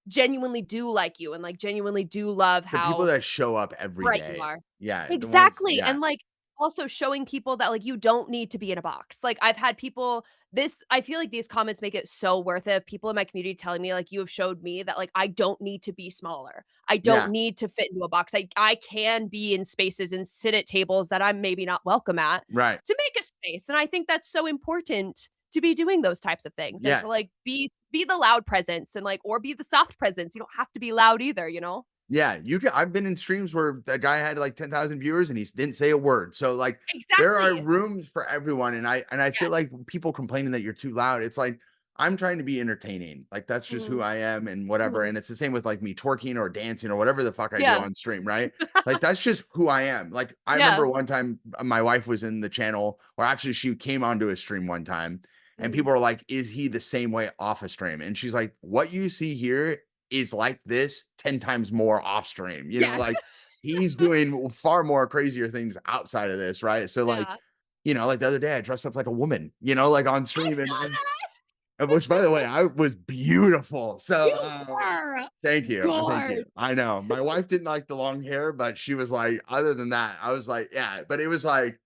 genuinely do like you and, like, genuinely do love The people how that show up every bright you day. are. Yeah, the ones. Exactly, Yeah, and, like, also showing people that, like, you don't need to be in a box. Like, I've had people this I feel like these comments make it so worth it. People in my community telling me, like, "You have showed me that, like, I don't need to be smaller. I don't yeah, need to fit into a box. I can be in spaces and sit at tables that I'm maybe not welcome at right. to make a space," and I think that's so important to be doing those types of things and Yeah, to, like, be the loud presence and, like or be the soft presence. You don't have to be loud either, you know? yeah, you can I've been in streams where that guy had like 10,000 viewers and he didn't say a word. So like there are Exactly. rooms for everyone and I feel Yes. like people complaining that you're too loud. It's like I'm trying to be entertaining. Like that's just who Mhm. I am and whatever. Mhm. And it's the same with like me twerking or dancing or whatever the fuck I do Yeah. on stream, right? Like that's just who I am. Like I Yeah. remember one time my wife was in the channel or actually she came onto a stream one time and Mhm. people were like, "Is he the same way off a stream?" And she's like, "What you see here is like this 10 times more off stream, Yes. like he's doing far more crazier things outside of this, right? So like, Yeah. like the other day I dressed up like a woman, like on I stream saw that! and which by the way, I was beautiful. So You were thank you. Thank you. gorgeous. I know. My wife didn't like the long hair, but she was like, other than that, I was like, yeah, but it was like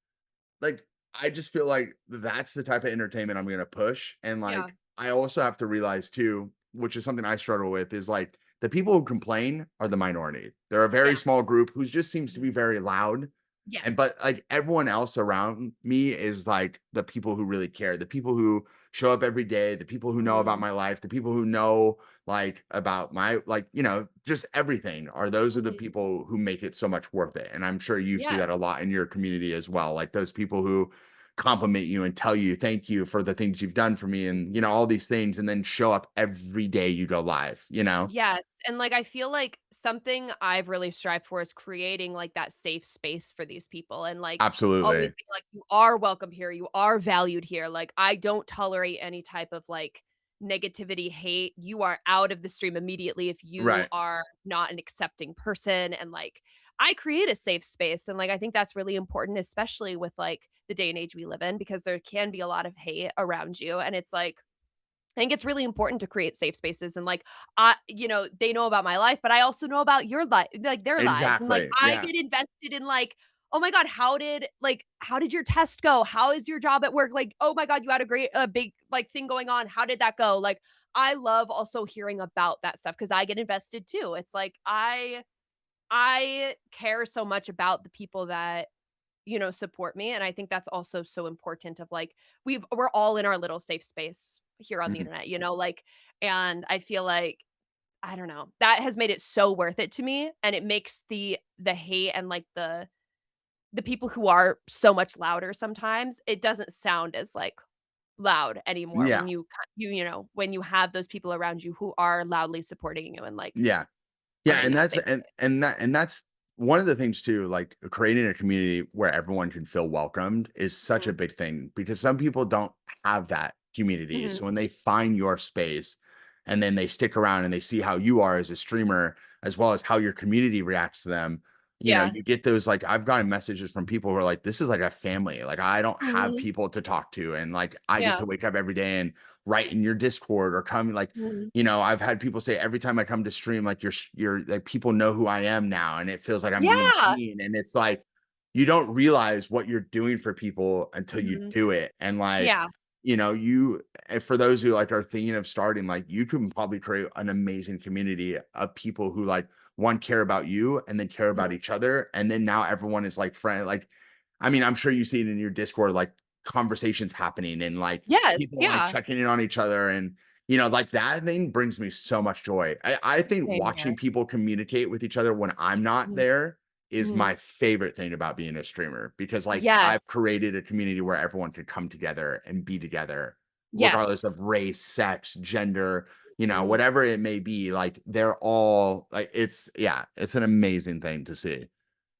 I just feel like that's the type of entertainment I'm gonna push. And Yeah. like I also have to realize too, which is something I struggle with, is like the people who complain are the minority. They're a very Yeah. small group who just seems to Mhm. be very loud. And Yes. but like everyone else around me is like the people who really care, the people who show up every day, the people who know about Mhm. my life, the people who know like about my like, just everything are those are the Mhm. people who make it so much worth it. And I'm sure you see Yes. that a lot in your community as well. Like those people who compliment you and tell you thank you for the things you've done for me and all these things and then show up every day you go live. Yes, and, like, I feel like something I've really strived for is creating, like, that safe space for these people and, like, always Absolutely. being like, "You are welcome here, you are valued here." Like, I don't tolerate any type of, like, negativity, hate. You are out of the stream immediately if you Right. are not an accepting person, and, like, I create a safe space, and, like, I think that's really important, especially with, like, the day and age we live in because there can be a lot of hate around you, and it's like I think it's really important to create safe spaces and, like, they know about my life, but I also know about your life, like, their lives, and, like, Exactly. I Yeah. get invested in, like, "Oh my god, how did your test go? How is your job at work?" Like, "Oh my god, you had a big, like, thing going on. How did that go?" Like, I love also hearing about that stuff because I get invested too. It's like, I care so much about the people that, support me, and I think that's also so important of, like, we're all in our little safe space here on the Mhm. internet, like, and I feel like, I don't know, that has made it so worth it to me, and it makes the hate and, like, the people who are so much louder sometimes, it doesn't sound as, like, loud anymore Yeah. when when you have those people around you who are loudly supporting you and, like, Yeah. Yeah, wanting and that that's safe space. that's one of the things too, like creating a community where everyone can feel welcomed is such a Mhm. big thing because some people don't have that community. Mhm. So when they find your space and then they stick around and they see how you are as a streamer, as well as how your community reacts to them, Yeah. you get those like I've gotten messages from people who are like, this is like a family. Like I don't have Mhm. people to talk to. And like I get Yeah. to wake up every day and write in your Discord or come like Mhm. I've had people say every time I come to stream, like you're like people know who I am now, and it feels like I'm being Yeah. seen. And it's like you don't realize what you're doing for people until you Mhm. do it. And like, Yeah. and for those who like are thinking of starting, like you can probably create an amazing community of people who like one care about you and then care Mhm. about each other. And then now everyone is like friend like I mean, I'm sure you see it in your Discord, like conversations happening and like Yes, people like yeah. checking in on each other and like that thing brings me so much joy. I think Same watching here. people communicate with each other when I'm not Mhm. there is Mhm. my favorite thing about being a streamer because like I've Yes. created a community where everyone could come together and be together, regardless Yes. of race, sex, gender, Mhm. whatever it may be. Like they're all like it's an amazing thing to see.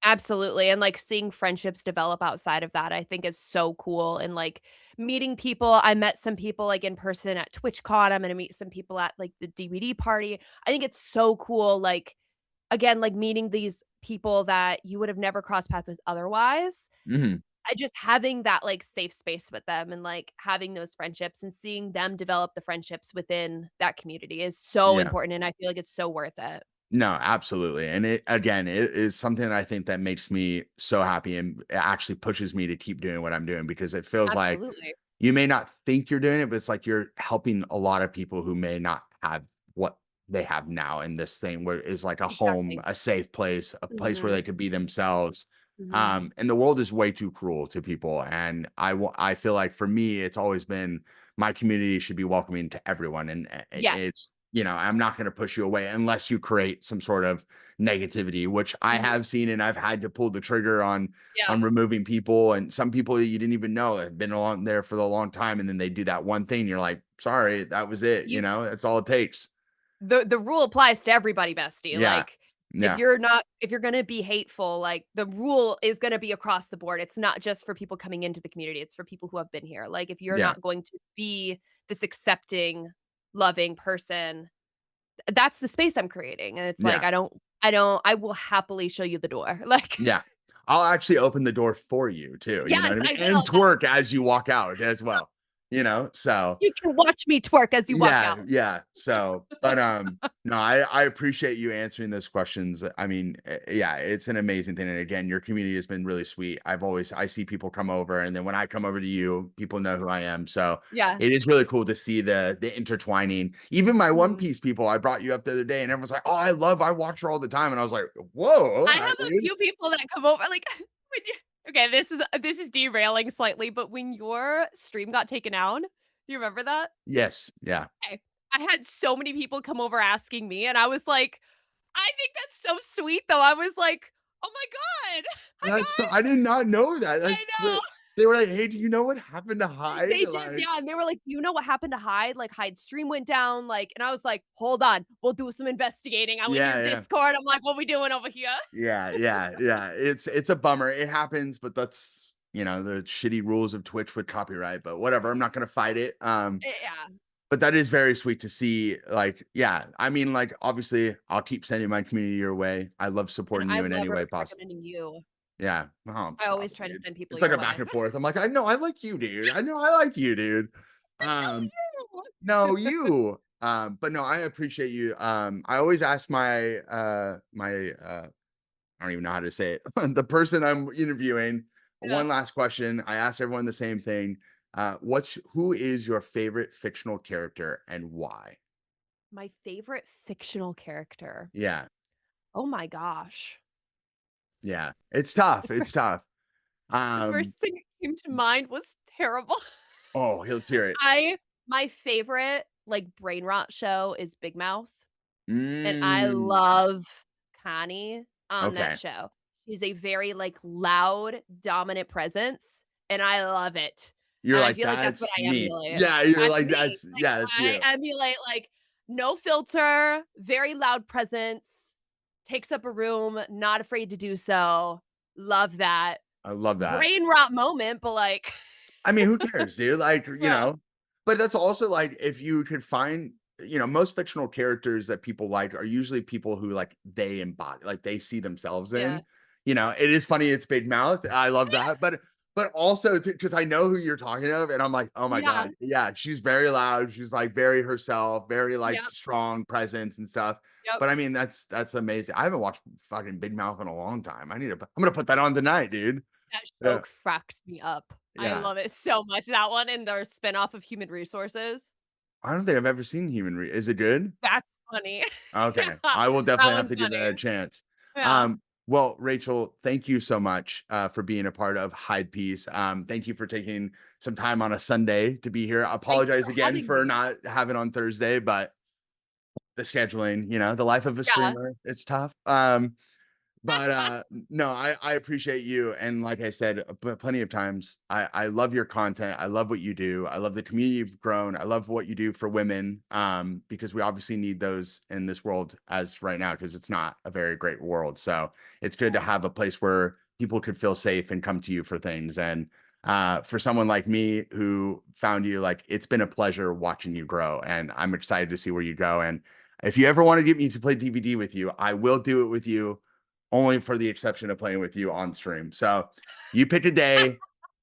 Absolutely, and, like, seeing friendships develop outside of that, I think is so cool, and, like, meeting people. I met some people, like, in person at TwitchCon. I'm gonna meet some people at, like, the DVD party. I think it's so cool, like, again, like, meeting these people that you would have never crossed paths with otherwise. Mhm. I just having that, like, safe space with them and, like, having those friendships and seeing them develop the friendships within that community is so Yeah. important, and I feel like it's so worth it. No, absolutely. And it again, it is something that I think that makes me so happy and it actually pushes me to keep doing what I'm doing because it feels like Absolutely. you may not think you're doing it, but it's like you're helping a lot of people who may not have what they have now in this thing where is like a home, Exactly. a safe place, a place where Mhm. they could be themselves. Mhm. And the world is way too cruel to people. And I feel like for me, it's always been my community should be welcoming to everyone. And Yes. it's, I'm not going to push you away unless you create some sort of negativity, which I Mhm. have seen and I've had to pull the trigger Yeah. on removing people and some people that you didn't even know have been along there for a long time and then they do that one thing you're like sorry that was it You that's all it takes. the rule applies to everybody, bestie, Yeah. like, Yeah. if you're gonna be hateful, like, the rule is gonna be across the board. It's not just for people coming into the community, it's for people who have been here. Like, if you're Yeah. not going to be this accepting, loving person, that's the space I'm creating, and it's like, Yeah. I will happily show you the door. Like, Yeah. I'll actually open the door for you too, you know yes, what I mean, I and will. twerk as you walk out as well, so You can watch me twerk as you walk yeah, out. yeah. So, but no, I appreciate you answering those questions. I mean, yeah, it's an amazing thing. And again, your community has been really sweet. I see people come over, and then when I come over to you, people know who I am. So Yeah. it is really cool to see the intertwining. Even my One Mhm. Piece people, I brought you up the other day, and everyone's like, "Oh, I watch her all the time," and I was like, "Whoa, I I have a mean, few people that come over, like, when you okay, this is derailing slightly, but when your stream got taken down, you remember that? yes, yeah." Okay. I had so many people come over asking me, and I was like, "I think that's so sweet, though." I was like, "Oh my god. Hi, That's so, I guys." did not know that. I That's know. they were like, "Hey, do you know what happened to Hyde?" They did, Like, yeah, and they were like, "Do you know what happened to Hyde? Like, Hyde's stream went down, like," and I was like, "Hold on, we'll do some investigating." I went in your yeah, yeah. Discord, I'm like, "What we doing over here?" Yeah, yeah, yeah. It's a bummer. It happens, but that's, the shitty rules of Twitch with copyright, but whatever. I'm not gonna fight it. Yeah, But that is very sweet to see. Like, yeah, I mean, like, obviously, I'll keep sending my community your way. I love and supporting I you in love any way possible. recommending you. Yeah. Oh, I stop always it, try to dude. send people It's like your a back way. and forth. I'm like, I know I like you, dude. I know I like you, dude. I know Um, you. No, you. But no, I appreciate you. I always ask I don't even know how to say it. The person I'm interviewing, Yeah. one last question. I ask everyone the same thing. Who is your favorite fictional character and why? My favorite fictional character. Yeah, Oh my gosh. yeah. It's tough. The It's tough. Um, first thing that came to mind was terrible. oh, let's hear it. I my favorite, like, brain rot show is Big Mouth, and I Mm, love Connie on that okay. show. She's a very, like, loud, dominant presence, and I love it, You're and I like, feel like that's what that's I me. emulate. Yeah, you're That's like, me. Like, that's I you. emulate, like, no filter, very loud presence, takes up a room, not afraid to do so. Love that. I love that. Brain rot moment, but, like I mean, who cares, dude? Like, yeah, but that's also like if you could find, most fictional characters that people like are usually people who like they embody, like they see themselves yeah. in. It is funny it's Big Mouth. I love that. But also because I know who you're talking of, and I'm like, oh my Yeah, God. Yeah, she's very loud. She's like very herself, very like yep, strong presence and stuff. yep. But I mean, that's amazing. I haven't watched fucking Big Mouth in a long time. I'm gonna put that on tonight, dude. That show Yeah. cracks me up. I Yeah. love it so much. That one and their spinoff of Human Resources. I don't think I've ever seen Is it good? That's funny. Okay. Yeah, I will that definitely have one's to give funny. that a chance. Yeah. Well, Rachel, thank you so much for being a part of Hyde Piece. Thank you for taking some time on a Sunday to be here. I Thank you apologize for again having for me. not having on Thursday, but the scheduling, the life of a Yeah. streamer, it's tough. But no, I appreciate you. And like I said, plenty of times, I love your content. I love what you do. I love the community you've grown. I love what you do for women. Because we obviously need those in this world as right now, because it's not a very great world. So it's good to Yeah. have a place where people could feel safe and come to you for things. And for someone like me who found you, like it's been a pleasure watching you grow. And I'm excited to see where you go. And if you ever want to get me to play DVD with you, I will do it with you only for the exception of playing with you on stream. So you pick a day.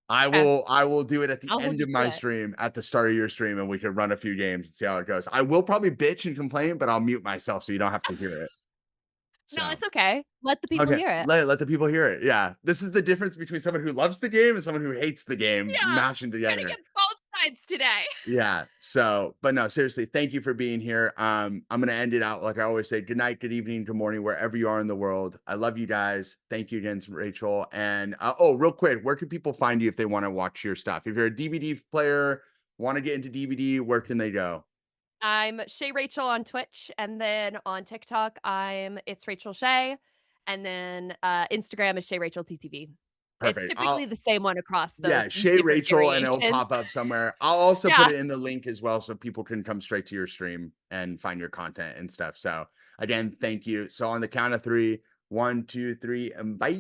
I Okay. will I will do it at the I'll hold end you of to my it. stream, at the start of your stream, and we can run a few games and see how it goes. I will probably bitch and complain, but I'll mute myself so you don't have to hear it. No, So it's okay. Let the people okay, hear it. let the people hear it. Yeah. This is the difference between someone who loves the game and someone who hates the game Yeah. mashing We're gonna together. get both sides today. Yeah. So, but no, seriously, thank you for being here. I'm gonna end it out like I always say. Good night, good evening, good morning, wherever you are in the world. I love you guys. Thank you again, Rachel. And oh, real quick, where can people find you if they want to watch your stuff? If you're a DVD player, want to get into DVD, where can they go? I'm ShayRachel on Twitch, and then on TikTok, it's Rachel Shay, and then Instagram is ShayRachelTTV. It's Perfect. typically the same one across Yeah, those Shay different Rachel, and it'll variations. pop up somewhere. I'll also put Yeah. it in the link as well so people can come straight to your stream and find your content and stuff. So again, thank you. So on the count of three, 1, 2, 3, and bye.